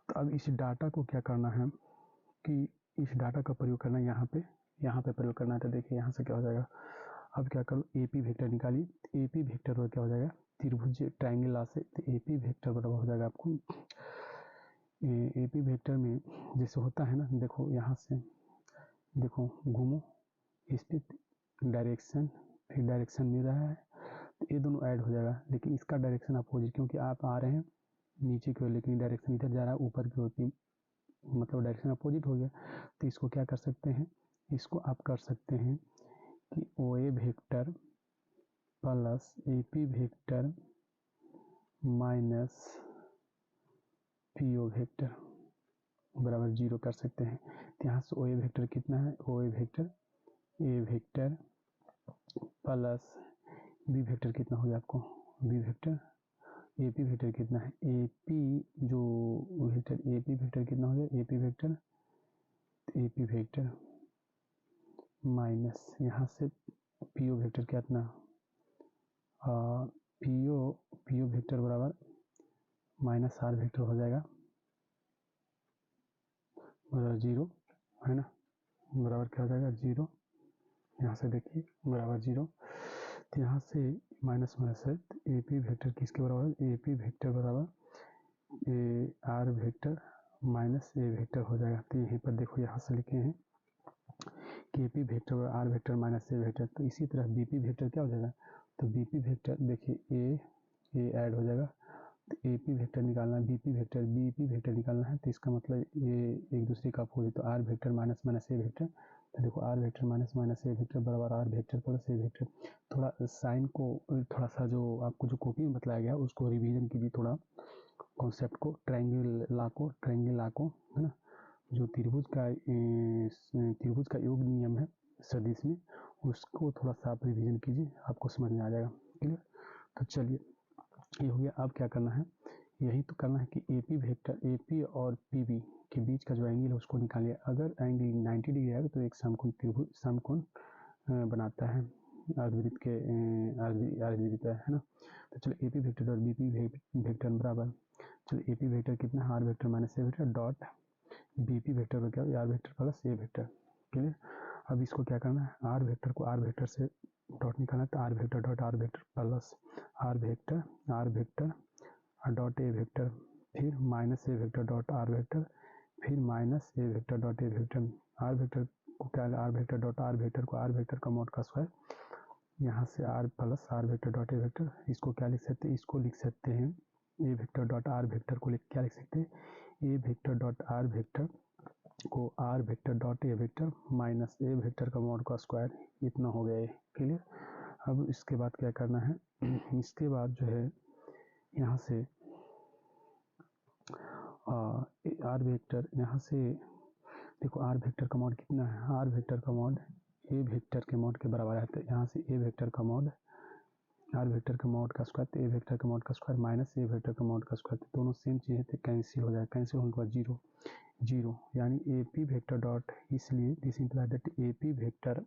तो अब इस डाटा को क्या करना है कि इस डाटा का प्रयोग करना है यहाँ पे प्रयोग करना है। तो देखिए यहाँ से क्या हो जाएगा, अब क्या करो ए पी वेक्टर निकालिए, ए पी वेक्टर पर क्या हो जाएगा, त्रिभुज ट्राइंगल ला से, तो ए पी वेक्टर बराबर हो जाएगा आपको ए पी वेक्टर में जैसे होता है ना, देखो यहाँ से देखो घूमो इस पे डायरेक्शन, फिर डायरेक्शन मिल रहा है, तो ये दोनों ऐड हो जाएगा, लेकिन इसका डायरेक्शन अपोजिट, क्योंकि आप आ रहे हैं नीचे की ओर लेकिन डायरेक्शन इधर जा रहा है ऊपर की ओर, मतलब डायरेक्शन अपोजिट हो गया। तो इसको क्या कर सकते हैं, इसको आप कर सकते हैं कि O A vector plus A P vector minus P O vector बराबर 0 कर सकते हैं। तो यहाँ से ओ ए वेक्टर कितना है, O A vector plus B vector कितना हो गया आपको, B vector A P vector कितना है, ए पी जो वेक्टर ए पी वेक्टर कितना हो गया, ए पी वेक्टर माइनस यहाँ से पी ओ वेक्टर कितना, पी ओ वेक्टर बराबर माइनस आर वेक्टर हो जाएगा बराबर 0 है ना, बराबर क्या हो जाएगा 0, यहाँ से देखिए बराबर 0, तो यहाँ से माइनस माइनस है, ए पी वेक्टर किसके बराबर है, ए पी वेक्टर बराबर A R vector minus A vector हो जाएगा। तो यहीं पर देखो यहाँ से लिखे हैं कि ए पी वेक्टर और R vector minus A vector, तो इसी तरह बी पी वेक्टर क्या हो जाएगा, तो बी पी वेक्टर देखिए ए ऐड हो जाएगा, तो ए पी वेक्टर निकालना है, बी पी वेक्टर निकालना है, तो इसका मतलब ये एक दूसरे का अपोजिट, तो R vector minus minus A vector, तो देखो R vector minus minus A vector बराबर R vector plus A vector. थोड़ा साइन को थोड़ा सा जो आपको जो कॉपी में बताया गया उसको रिवीजन कीजिए, थोड़ा कॉन्सेप्ट को, ट्रायंगल ला को है ना, जो त्रिभुज का योग नियम है सदिश में, उसको थोड़ा सा आप रिवीजन कीजिए, आपको समझ में आ जाएगा। क्लियर, तो चलिए ये हो गया। अब क्या करना है, यही तो करना है कि A P vector A P और पी बी के बीच का जो एंगल है उसको निकालिए। अगर एंगल 90 डिग्री आएगा तो एक समकोण बनाता है अर्धवृत्त के अर्धवृत्त है ना। तो चलो ए पी वेक्टर और बी पी वेक्टर बराबर, चलो ए पी वेक्टर कितना है, R vector minus A vector dot B P vector का क्या है, R vector plus A vector. Clear, अब इसको क्या करना है, आर वेक्टर को आर वेक्टर से डॉट निकालना है, तो R vector dot R vector plus R vector dot A vector, फिर minus A vector dot R vector, फिर minus A vector dot A vector. R vector को क्या, R vector dot R vector को R vector का mod का square, यहाँ से R plus R vector dot A vector, इसको क्या लिख सकते हैं, इसको लिख सकते हैं A vector dot R vector को क्या लिख सकते हैं, A vector dot R vector को R vector dot A vector minus A vector का मॉड का स्क्वायर, इतना हो गया है। क्लियर, अब इसके बाद क्या करना है, इसके बाद जो है यहाँ से आर वेक्टर, यहाँ से देखो आर वेक्टर का मॉड कितना है, आर वेक्टर का मॉड ए वेक्टर के मॉड के बराबर है, तो यहाँ से ए वेक्टर का मॉड आर वेक्टर का मॉड का स्क्वायर, तो ए वेक्टर का मॉड का स्क्वायर माइनस ए वेक्टर का मॉड का स्क्वायर, तो दोनों सेम चीज़ है तो कैंसिल हो जाएगा, कैंसिल होने के बाद जीरो यानी ए पी वेक्टर डॉट, इसलिए this imply that A P vector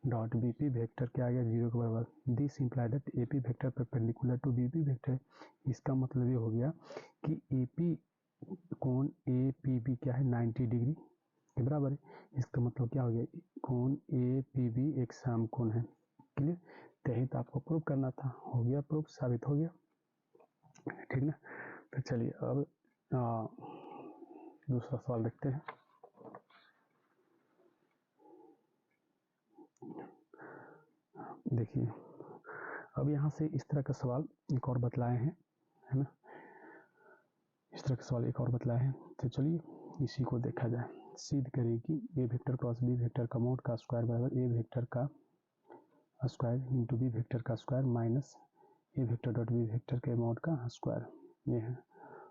dot B P vector क्या आ गया 0 के बराबर, this imply that A P vector perpendicular to B P vector. इसका मतलब ये हो गया कि ए पी कोण ए पी बी क्या है 90 डिग्री के बराबर है। इसका मतलब क्या हो गया, कोण ए पी बी एक समकोण है। क्लियर, यही तो आपको प्रूव करना था, हो गया प्रूफ, साबित हो गया, ठीक ना। तो चलिए अब दूसरा सवाल देखते हैं। देखिए अब यहाँ से इस तरह का सवाल एक और बतलाए हैं, है ना, इस तरह का सवाल एक और बतलाए हैं, तो चलिए इसी को देखा जाए। सिद्ध करें कि A vector cross B vector का मोड का स्क्वायर बराबर ए वेक्टर का स्क्वायर इंटू बी वेक्टर का square minus A vector dot B vector के मोड का स्क्वायर। ये है,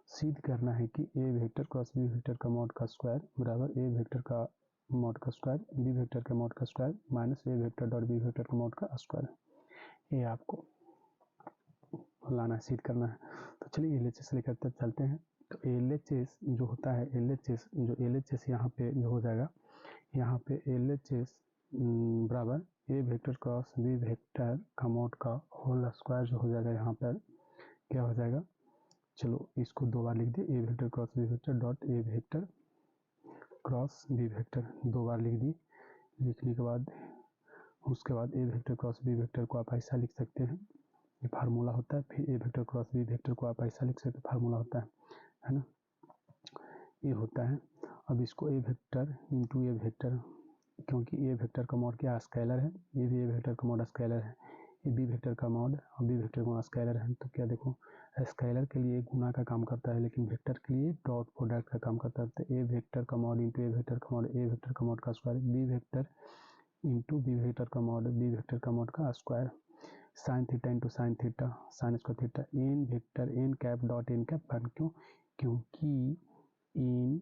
सिद्ध करना है कि A vector cross B vector का मोड का स्क्वायर बराबर ए वेक्टर का मोड का स्क्वायर बी वेक्टर के मोड का square minus A vector dot B vector का मोड का स्क्वायर। ये आपको लाना है, सिद्ध करना है। तो चलिए एलएचएस लेकर चलते हैं। तो एलएचएस जो होता है, एलएचएस यहाँ पे जो हो जाएगा, यहाँ पे एलएचएस बराबर A vector cross B vector का मोड का होल स्क्वायर जो हो जाएगा, यहाँ पर क्या हो जाएगा, चलो इसको दो बार लिख दिए, A vector cross B vector dot A vector cross B vector, दो बार लिख दिए। लिखने के बाद उसके बाद A vector cross B vector को आप ऐसा लिख सकते हैं, ये फार्मूला होता है, फिर A vector cross B vector को आप ऐसा लिख सकते हैं, फार्मूला होता है ना, ये होता है। अब इसको A vector into A vector, क्योंकि ए वेक्टर का मॉड क्या स्केलर है, ये भी ए वेक्टर का मॉड स्केलर है, ये बी वेक्टर का मॉड और बी वेक्टर का स्केलर है, तो क्या देखो स्केलर के लिए गुना का काम करता है, लेकिन वेक्टर के लिए डॉट प्रोडक्ट का काम करता है। तो ए वेक्टर का मॉड इंटू ए वेक्टर का मॉड, ए वेक्टर का मॉड का square, B vector into B vector का मॉड, बी वेक्टर का मॉड का square, sine theta into sine theta, sine square theta, N vector N cap dot N cap, क्यों, क्योंकि इन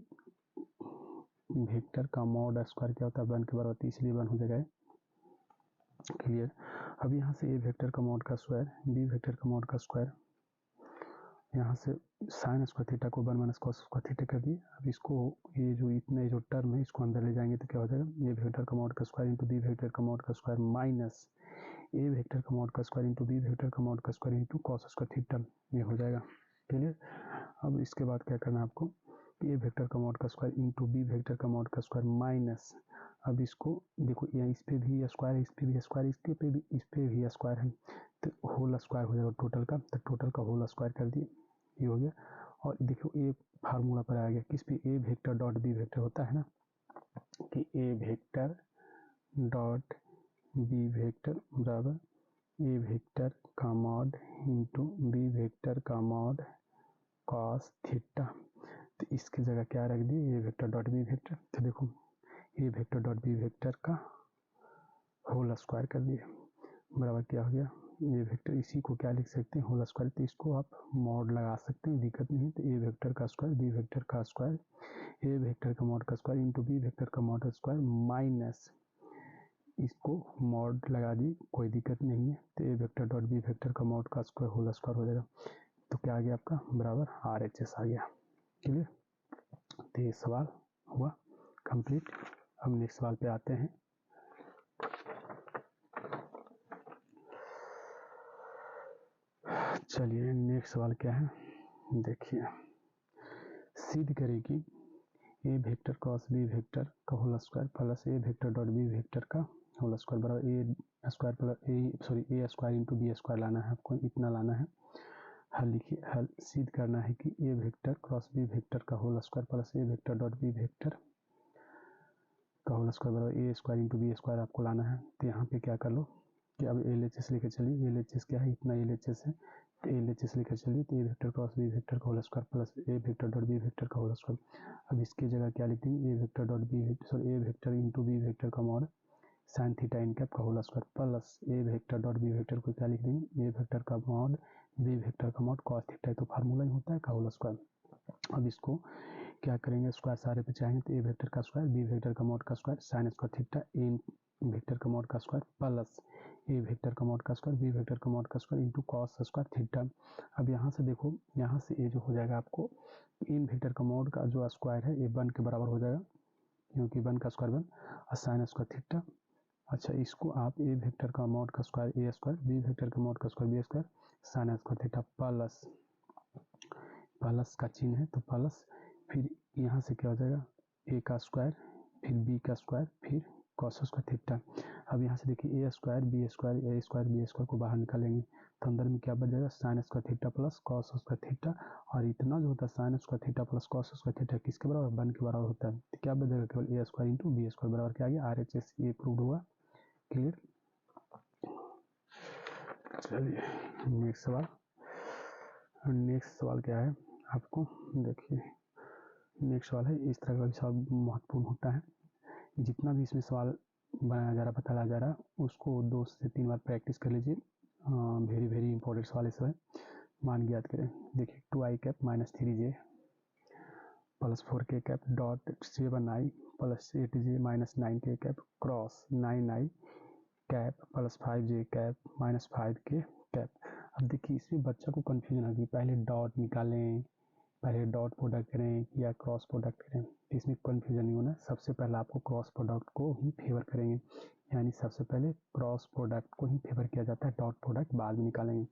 vector का mod square क्या होता है 1 के बराबर होती है, इसलिए 1 हो जाएगा। क्लियर, अब यहाँ से ए वेक्टर का मॉड का स्क्वायर, बी वेक्टर का मॉड का स्क्वायर, यहाँ से साइन स्क्वायर थीटा को 1 माइनस कॉस स्क्वायर थीटा कर दिए। अब इसको ये जो इतने जो टर्म है इसको अंदर ले जाएंगे तो क्या हो जाएगा, ए वेक्टर का मॉड का स्क्वायर इंटू बी वेक्टर का मॉड का स्क्वायर माइनस ए वेक्टर का मॉड का स्क्वायर इंटू बी वेक्टर का मॉड का square into cos square theta, ये हो जाएगा। क्लियर। अब इसके बाद क्या करना है आपको, ए वेक्टर का मॉड का स्क्वायर इंटू बी वेक्टर का मॉड का स्क्वायर माइनस, अब इसको देखो यहाँ इस पे भी स्क्वायर है, इस पे भी स्क्वायर, इस पे भी स्क्वायर है, तो होल स्क्वायर हो जाएगा टोटल का, तो टोटल का होल स्क्वायर कर दिए, ये हो गया। और देखो ये फार्मूला पर आ गया किस पे, ए वेक्टर डॉट बी वेक्टर होता है ना, कि A vector dot B vector बराबर ए वेक्टर का मॉड इंटू बी वेक्टर का मॉड कॉस थीटा। तो इसकी जगह क्या रख दिए, A vector dot B vector. तो देखो A vector dot B vector का होल स्क्वायर कर दिए, बराबर क्या हो गया, ए वेक्टर, इसी को क्या लिख सकते हैं, होल स्क्वायर। तो इसको आप मॉड लगा सकते हैं, दिक्कत नहीं है। तो ए वेक्टर का स्क्वायर बी वेक्टर का स्क्वायर, ए वेक्टर का मॉड का स्क्वायर इंटू बी वेक्टर का मॉड का स्क्वायर माइनस, इसको मॉड लगा दी, कोई दिक्कत नहीं है। तो A vector dot B vector का मॉड का स्क्वायर होल स्क्वायर हो जाएगा। तो क्या आ गया आपका, बराबर RHS आ गया। क्लियर। तो ये सवाल हुआ कंप्लीट। अब नेक्स्ट सवाल पे आते हैं। चलिए नेक्स्ट सवाल क्या है, देखिए, सिद्ध करें कि A vector cross B vector का whole square plus A vector dot B vector का होल स्क्वायर बराबर A square plus A square into B square लाना है आपको, इतना लाना है। हल लिखिए, हल सिद्ध करना है कि A vector cross B vector का whole square plus A vector dot B vector का होल स्क्वायर बराबर A square into B square आपको लाना है। तो यहाँ पे क्या कर लो कि अब LHS लेकर चलिए, LHS क्या है, इतना LHS है, तो LHS लेकर चलिए। तो A vector cross B vector का whole square plus A vector dot B vector का होल स्क्वायर। अब इसकी जगह क्या लिख देंगे, A vector dot B vector sorry A vector into B vector का mod sine theta n cap का whole square plus A vector dot B vector को क्या लिख देंगे, ए वेक्टर का मॉड बी वेक्टर का मॉड कॉस थीटा, तो formula ही होता है का होल स्क्वायर। अब इसको क्या करेंगे, स्क्वायर सारे पे चाहेंगे, तो ए वेक्टर का स्क्वायर बी वेक्टर का मॉड का square sine square theta in vector का मॉड का स्क्वायर प्लस ए वेक्टर का मॉड का स्क्वायर बी वेक्टर का मॉड का square into cos square theta. अब यहाँ से देखो, यहाँ से ये जो हो जाएगा आपको, इन वेक्टर का मॉड का जो स्क्वायर है ये 1 के बराबर हो जाएगा, क्योंकि 1 का स्क्वायर 1 और साइन स्क्वायर थीटा। अच्छा, इसको आप ए वेक्टर का मॉड का square A square B vector का मॉड का square B square sine square theta plus, plus का चिन्ह है तो प्लस, फिर यहाँ से क्या हो जाएगा, ए का स्क्वायर फिर बी का स्क्वायर फिर कॉस स्क्वायर थीटा। अब यहाँ से देखिए ए स्क्वायर बी स्क्वायर को बाहर निकालेंगे तो अंदर में क्या बच जाएगा, sign square theta plus cos square theta. और इतना जो होता है sign square theta plus cos square theta किसके बराबर, 1 के बराबर होता है। तो क्या बच जाएगा, केवल ए स्क्वायर इंटू बी स्क्वायर बराबर क्या आ गया, RHS, ये प्रूव हुआ। क्लियर। चलिए नेक्स्ट सवाल, नेक्स्ट सवाल क्या है आपको, देखिए नेक्स्ट सवाल है, इस तरह का भी सवाल महत्वपूर्ण होता है। जितना भी इसमें सवाल बनाया जा रहा बताया जा रहा उसको 2 से 3 बार प्रैक्टिस कर लीजिए, वेरी वेरी इंपॉर्टेंट सवाल इस है, मान के याद करें। देखिए 2i cap minus 3j plus 4k cap dot 7i plus 8j minus 9k cap cross 9i cap plus 5j cap minus 5k cap. अब देखिए इसमें बच्चा को कन्फ्यूजन होगी, पहले डॉट निकालें, पहले डॉट प्रोडक्ट करें या क्रॉस प्रोडक्ट करें, इसमें कन्फ्यूजन नहीं होना। सबसे पहले आपको क्रॉस प्रोडक्ट को ही फेवर करेंगे, यानी सबसे पहले क्रॉस प्रोडक्ट को ही फेवर किया जाता है, डॉट प्रोडक्ट बाद में निकालेंगे।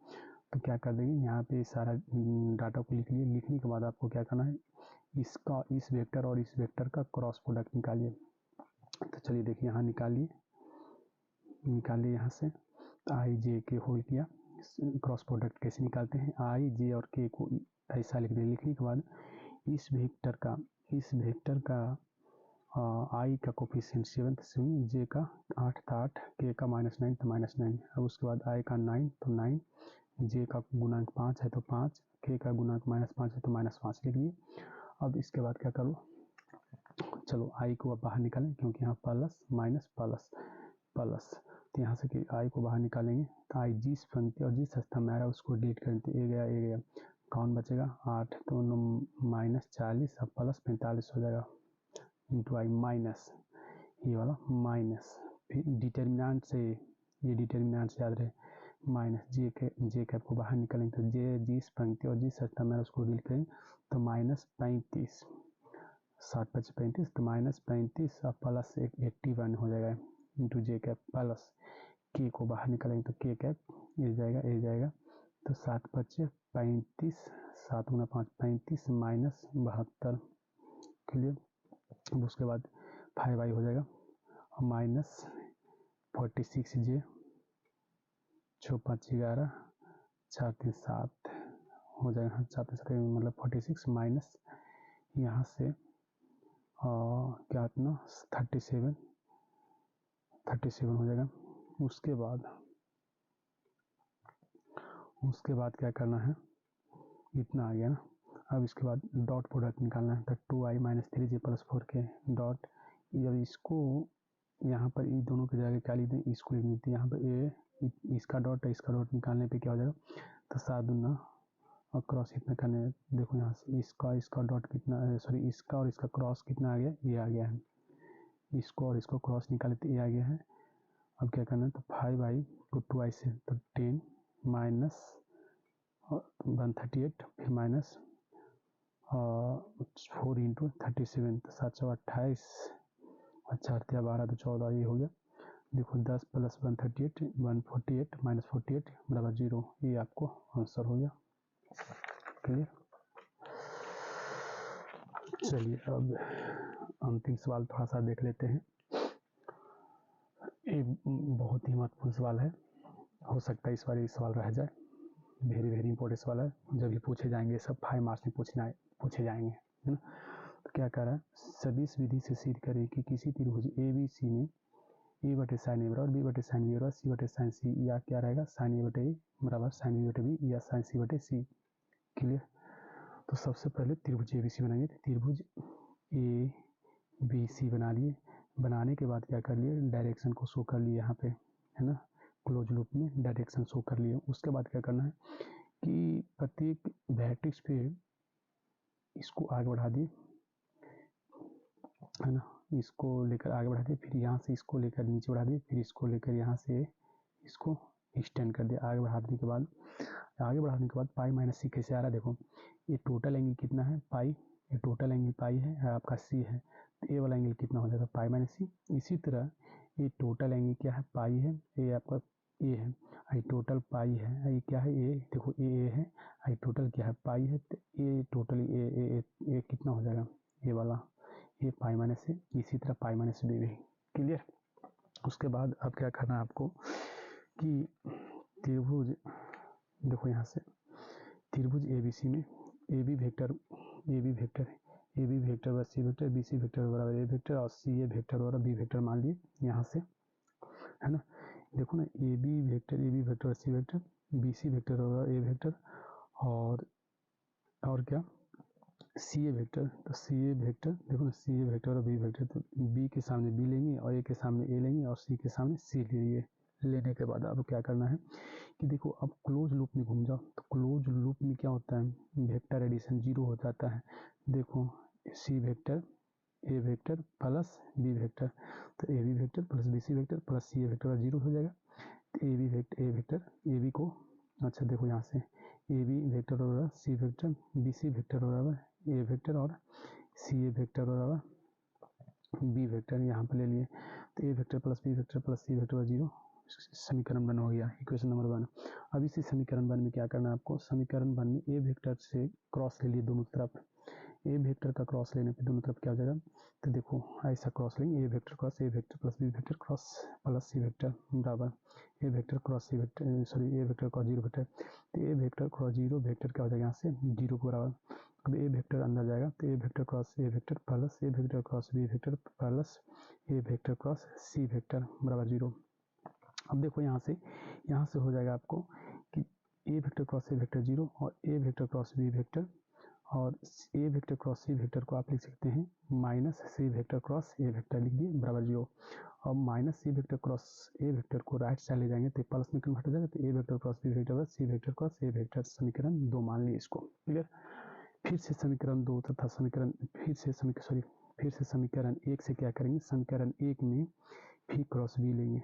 तो क्या कर देंगे, यहाँ पे सारा डाटा को लिख लिए, लिखने के बाद आपको क्या करना है, इसका इस वेक्टर और इस वेक्टर का क्रॉस प्रोडक्ट निकालिए। तो चलिए देखिए यहाँ निकालिए यहाँ से आई जे के होल किया, क्रॉस प्रोडक्ट कैसे निकालते हैं, आई जे और के को ऐसा लिख दें। लिखने के बाद इस वेक्टर का आई का कोफिशिएंट 7 7, जे का 8 था 8, के का -9 तो -9। अब उसके बाद आई का 9 तो 9, जे का गुणांक 5 है तो 5, के का गुणांक -5 है तो -5 लिख दिए। अब इसके बाद क्या करो, चलो आई को अब बाहर निकालें, क्योंकि यहाँ प्लस माइनस प्लस प्लस, तो यहाँ से कि आई को बाहर निकालेंगे तो आई जिस पंक्ति और जिस स्तंभ में आ रहा है उसको डिलीट करते, ए गया कौन बचेगा 8, तो -40 अब प्लस 45 हो जाएगा इंटू आई माइनस ये वाला माइनस, फिर डिटर्मिनेंट से ये डिटर्मिनेंट याद रहे, माइनस जे कैप को बाहर निकालेंगे तो जे जिस पंक्ति और जिस स्थान में उसको डील करेंगे तो -35, 7×5 = 35, तो -35 और प्लस 81 हो जाएगा इंटू जे कैप, प्लस के को बाहर निकालेंगे तो के कैप ये जाएगा तो 7×5 = 35, 7 × 5 = 35 -72 क्लियर। अब उसके बाद 5i हो जाएगा और -46j, 6×5 = 11, 4×3 = 7 हो जाएगा, 7 मतलब 46 माइनस यहाँ से क्या इतना 37 हो जाएगा। उसके बाद क्या करना है, इतना आ गया ना। अब इसके बाद डॉट प्रोडक्ट निकालना है तो 2i - 3j + 4k डॉट, जब इसको यहाँ पर इन दोनों की जगह क्या लिख दें, इसको लिख देते हैं यहाँ पर ए, इसका डॉट है, इसका डॉट निकालने पे क्या हो जाएगा तो 7 दूना और क्रॉस इतना करने, देखो यहाँ से इसका डॉट कितना, सॉरी इसका और इसका क्रॉस कितना आ गया, ये आ गया है, इसको और इसको क्रॉस निकाले तो ये आ गया है। अब क्या करना है तो 5i को 2i से तो 10 माइनस 138 फिर माइनस 4 × 37 तो 7 × 28 और 4 × 12 तो 14, ये हो गया। देखो 10 + 138 148 -48 = 0, ये आपको आंसर हो गया क्लियर। चलिए अब अंतिम सवाल थोड़ा सा देख लेते हैं। ये बहुत ही महत्वपूर्ण सवाल है, हो सकता है इस बार ये सवाल रह जाए, वेरी इंपॉर्टेंट सवाल है, जब भी पूछे जाएंगे सब 5 मार्क्स में पूछे जाएंगे, है ना। तो क्या कह रहा है, सभी इस विधि से सिद्ध करें कि किसी त्रिभुज ABC में A/sin A और B/sin B और C/sin C या क्या रहेगा sin A/A बराबर sin B/B या sin C/C क्लियर। तो सबसे पहले त्रिभुज ABC बनाएंगे, त्रिभुज ABC बना लिए, बनाने के बाद क्या कर लिए, डायरेक्शन को शो कर लिए यहाँ पे, है ना, क्लोज लूप में डायरेक्शन शो कर लिए। उसके बाद क्या करना है कि प्रत्येक वर्टेक्स पे इसको आगे बढ़ा दिए, है ना, इसको लेकर आगे बढ़ा दिए, फिर यहाँ से इसको लेकर नीचे बढ़ा दिए, फिर इसको लेकर यहाँ से इसको एक्सटेंड कर दिया। आगे बढ़ाने के बाद पाई माइनस सी कैसे आ रहा है, देखो ये टोटल एंगल कितना है पाई, ये टोटल एंगल पाई है, आपका सी है, तो ए वाला एंगल कितना हो जाएगा पाई माइनस सी। इसी तरह ये टोटल एंगल क्या है पाई है, ये आपका ए है, ये टोटल पाई है, ये क्या है ए, देखो ए है, ये टोटल क्या है पाई है, तो ये टोटल ए कितना हो जाएगा ये वाला, ये पाई माइनस है, इसी तरह पाई माइनस बी भी क्लियर। उसके बाद अब क्या करना है आपको कि त्रिभुज, देखो यहाँ से त्रिभुज ABC में AB वेक्टर बराबर C वेक्टर, BC वेक्टर बराबर A वेक्टर और CA वेक्टर बराबर B वेक्टर मान लिए यहाँ से, है ना। देखो ना AB vector C vector, BC vector बराबर A वेक्टर और क्या CA वेक्टर, तो CA वेक्टर देखो ना CA वेक्टर और B वेक्टर, तो B के सामने B लेंगे और A के सामने A लेंगे और C के सामने C लेने के बाद अब क्या करना है कि देखो अब क्लोज लूप में घूम जाओ, तो क्लोज लूप में क्या होता है वेक्टर एडिशन 0 हो जाता है। देखो C vector A vector plus B vector, तो AB vector plus BC vector plus CA vector 0 हो जाएगा। तो A वेक्टर AB को, अच्छा देखो यहाँ से AB वेक्टर बराबर C वेक्टर, BC वेक्टर बराबर A वेक्टर और CA वेक्टर बराबर B वेक्टर यहाँ पर ले लिए, तो A vector plus B vector plus C vector 0, समीकरण 1 हो गया, इक्वेशन नंबर 1। अब इसी समीकरण 1 में क्या करना है आपको, समीकरण 1 में A वेक्टर से क्रॉस ले लिए दोनों तरफ, ए वेक्टर का क्रॉस लेने पे दोनों तरफ क्या हो जाएगा, तो देखो ऐसा क्रॉस लेंगे, A vector cross A vector plus B vector cross plus C vector बराबर A vector cross C vector, sorry A vector cross 0 vector, तो ए वेक्टर क्रॉस 0 वेक्टर क्या हो जाएगा यहाँ से 0 के बराबर। अब ए वेक्टर अंदर जाएगा तो A vector cross A vector plus A vector cross B vector plus A vector cross C vector बराबर 0। अब देखो यहाँ से हो जाएगा आपको कि A vector cross A vector 0 और A vector cross B vector और A vector cross C vector को आप लिख सकते हैं minus C vector cross A vector लिख दिए बराबर 0। और minus C vector cross A vector को राइट साइड ले जाएंगे तो प्लस में कन्वर्ट हो जाएगा, तो A vector cross B vector C vector cross A vector, समीकरण 2 मान लिए इसको क्लियर। फिर से समीकरण 2 तथा फिर से समीकरण 1 से क्या करेंगे, समीकरण 1 में भी क्रॉस बी लेंगे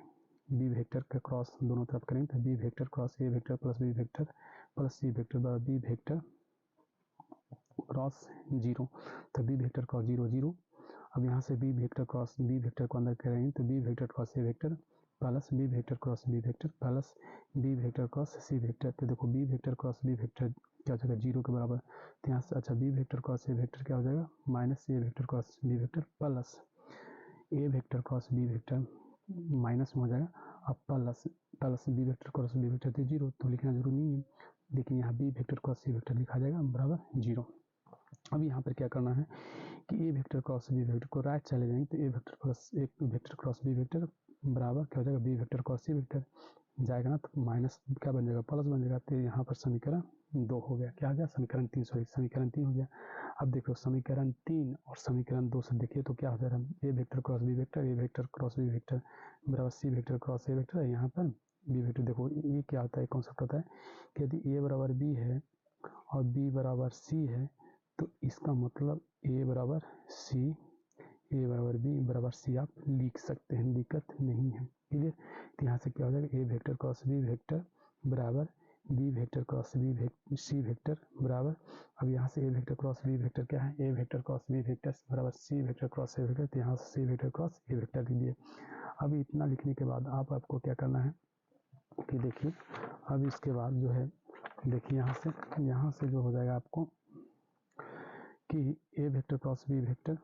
बी वेक्टर का क्रॉस दोनों तरफ करेंगे तो B vector cross A vector plus B vector plus C vector बराबर बी वेक्टर क्रॉस 0, तो बी वेक्टर क्रॉस 0 0। अब यहाँ से B vector cross B vector को अंदर करेंगे तो B vector cross A vector plus B vector cross B vector plus B vector cross C vector. तो देखो B vector cross B vector क्या हो जाएगा 0 के बराबर, तो यहाँ से अच्छा B vector cross A vector क्या हो जाएगा minus A vector cross B vector plus A vector cross B vector minus में हो जाएगा, अब plus B vector cross B vector तो 0 तो लिखना जरूरी नहीं है, लेकिन यहाँ B vector cross C vector लिखा जाएगा बराबर 0। अब यहाँ पर क्या करना है कि A vector cross B vector को राइट चले जाएंगे तो A vector plus A vector cross B vector बराबर क्या हो जाएगा B vector cross C vector जाएगा ना, तो माइनस क्या बन जाएगा प्लस बन जाएगा, तो यहाँ पर समीकरण 2 हो गया, क्या आ गया समीकरण 3 समीकरण 3 हो गया। अब देखो समीकरण 3 और समीकरण 2 से देखिए तो क्या हो जाएगा A vector cross B vector A vector cross B vector बराबर C vector cross A vector है, यहाँ पर बी वेक्टर। देखो ये क्या होता है कॉन्सेप्ट होता है कि यदि ए बराबर बी है और बी बराबर सी है तो इसका मतलब ए बराबर सी ए बराबर बी बराबर सी आप लिख सकते हैं, दिक्कत नहीं है, क्लियर। तो यहाँ से क्या हो जाएगा A vector cross B vector बराबर B vector cross C vector बराबर, अब यहाँ से A vector cross B vector क्या है A vector cross B vector बराबर C vector cross A vector, तो यहाँ से सी वेक्टर क्रॉस ए वेक्टर लिख दिए। अब इतना लिखने के बाद आपको क्या करना है कि देखिए अब इसके बाद जो है देखिए यहाँ से जो हो जाएगा आपको कि A vector cross B vector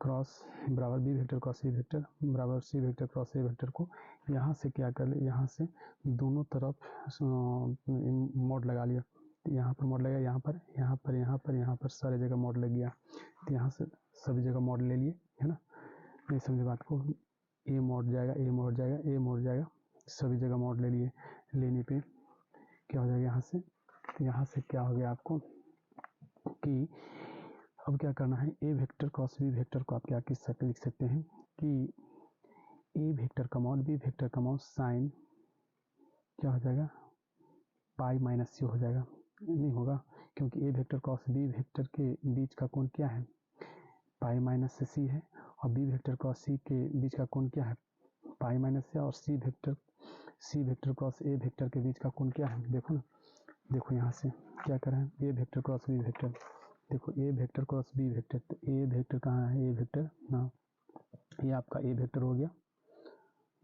cross बराबर B vector cross C vector बराबर C vector cross A vector को यहाँ से क्या कर ले, यहाँ से दोनों तरफ मोड लगा लिया, तो यहाँ पर मोड लगा यहाँ पर यहाँ पर यहाँ पर यहाँ पर सारी जगह मोड लग गया, तो यहाँ से सभी जगह मोड ले लिए है ना, नहीं समझे बात को, ए मोड जाएगा ए मोड जाएगा ए मोड जाएगा, सभी जगह मोड ले लिए, लेने पे क्या हो जाएगा यहाँ से क्या हो गया आपको कि अब क्या करना है A vector cross B vector को आप क्या लिख सकते हैं कि ए वेक्टर का मॉड बी वेक्टर का मॉड साइन क्या हो जाएगा पाई माइनस सी हो जाएगा, नहीं होगा क्योंकि A vector cross B vector के बीच का कोण क्या है पाई माइनस से सी है, और बी वेक्टर क्रॉस सी के बीच का कोण क्या है पाई माइनस से, और सी वेक्टर क्रॉस ए वेक्टर के बीच का कोण क्या है, देखो ना, देखो यहाँ से क्या कर रहे हैं A vector cross B vector, देखो A vector cross B vector, तो ए वेक्टर कहाँ है ए वेक्टर ना, ये आपका ए वेक्टर हो गया,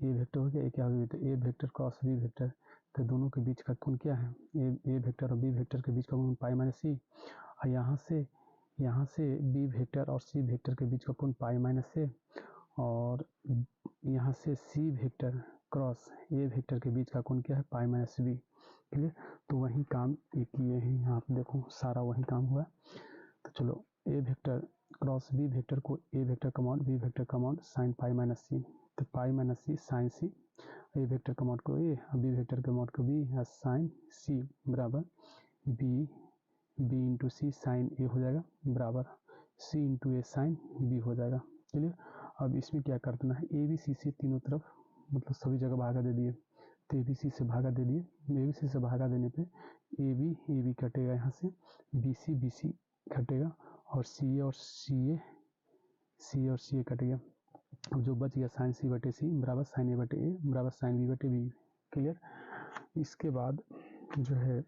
ए वेक्टर हो गया, ये क्या हो गया तो A vector cross B vector, तो दोनों के बीच का कोण क्या है ए वेक्टर और बी वेक्टर के बीच का कोण पाई माइनस सी, और यहाँ से बी वेक्टर और सी वेक्टर के बीच का कोण पाई माइनस से, और यहाँ से सी वेक्टर क्रॉस ए वेक्टर के बीच का कोण क्या है पाई माइनस बी, क्लियर। तो वही काम ये किए हैं यहाँ पे देखो सारा वही काम हुआ, तो चलो ए वेक्टर क्रॉस बी वेक्टर को ए वेक्टर का मॉड बी वेक्टर का मॉड साइन पाई माइनस सी, तो पाई माइनस सी साइन सी, ए वेक्टर का मॉड को ए और बी वेक्टर के मॉड को बी या साइन सी बराबर बी इंटू सी साइन ए हो जाएगा बराबर सी इंटू ए साइन बी हो जाएगा, क्लियर। अब इसमें क्या करना है ए बी सी से तीनों तरफ मतलब सभी जगह भागा दे दिए, तो ए बी सी से भागा दे दिए, ए बी सी से भागा देने पे ए बी कटेगा, यहाँ से बी सी कटेगा, और सी और सी ए कट गया, अब जो बच गया साइन सी बटे सी बराबर साइन ए बटे ए बराबर साइन बी बटे बी, क्लियर। इसके बाद जो है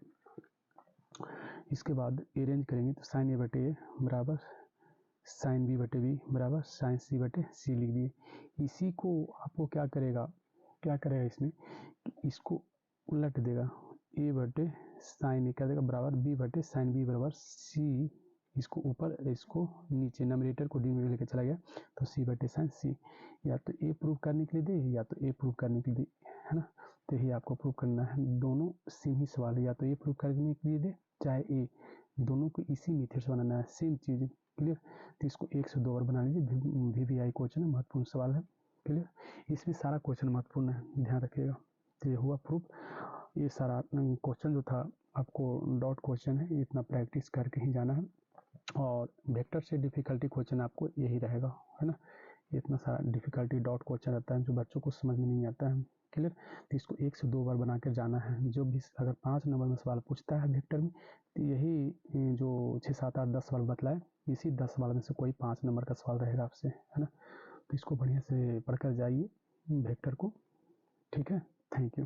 इसके बाद अरेंज करेंगे तो साइन ए बटे ए बराबर साइन बी बटे बी बराबर साइन सी बटे सी लिख दिए। इसी को आपको क्या करेगा इसमें इसको उलट देगा, ए बटे साइन ए क्या देगा बराबर बी बटे साइन बी बराबर सी, इसको ऊपर इसको नीचे नंबरेटर को डिनोमिनेटर लेकर चला गया तो सी बटे साइन सी, या तो ए प्रूव करने के लिए दे या तो ए प्रूव करने के लिए है ना, तो यही आपको प्रूव करना है, दोनों सेम ही सवाल है, या तो ए प्रूव करने के लिए दे चाहे ए, दोनों को इसी मेथड से बनाना है सेम चीज़, क्लियर। तो इसको 1 से 2 बार बना लीजिए, VVI क्वेश्चन है, महत्वपूर्ण सवाल है, क्लियर। इसमें सारा क्वेश्चन महत्वपूर्ण है, ध्यान रखिएगा। तो ये हुआ प्रूफ, ये सारा क्वेश्चन जो था आपको डॉट क्वेश्चन है, इतना प्रैक्टिस करके ही जाना है, और वेक्टर से डिफिकल्टी क्वेश्चन आपको यही रहेगा, है ना। इतना सारा डिफिकल्टी डॉट क्वेश्चन रहता है जो बच्चों को समझ में नहीं आता है, क्लियर। तो इसको 1 से 2 बार बना कर जाना है, जो भी अगर 5 नंबर में सवाल पूछता है वेक्टर में, तो यही जो 6, 7, 8, 10 सवाल बतलाए, इसी 10 सवाल में से कोई 5 नंबर का सवाल रहेगा आपसे, है ना। तो इसको बढ़िया से पढ़कर जाइए वेक्टर को, ठीक है, थैंक यू।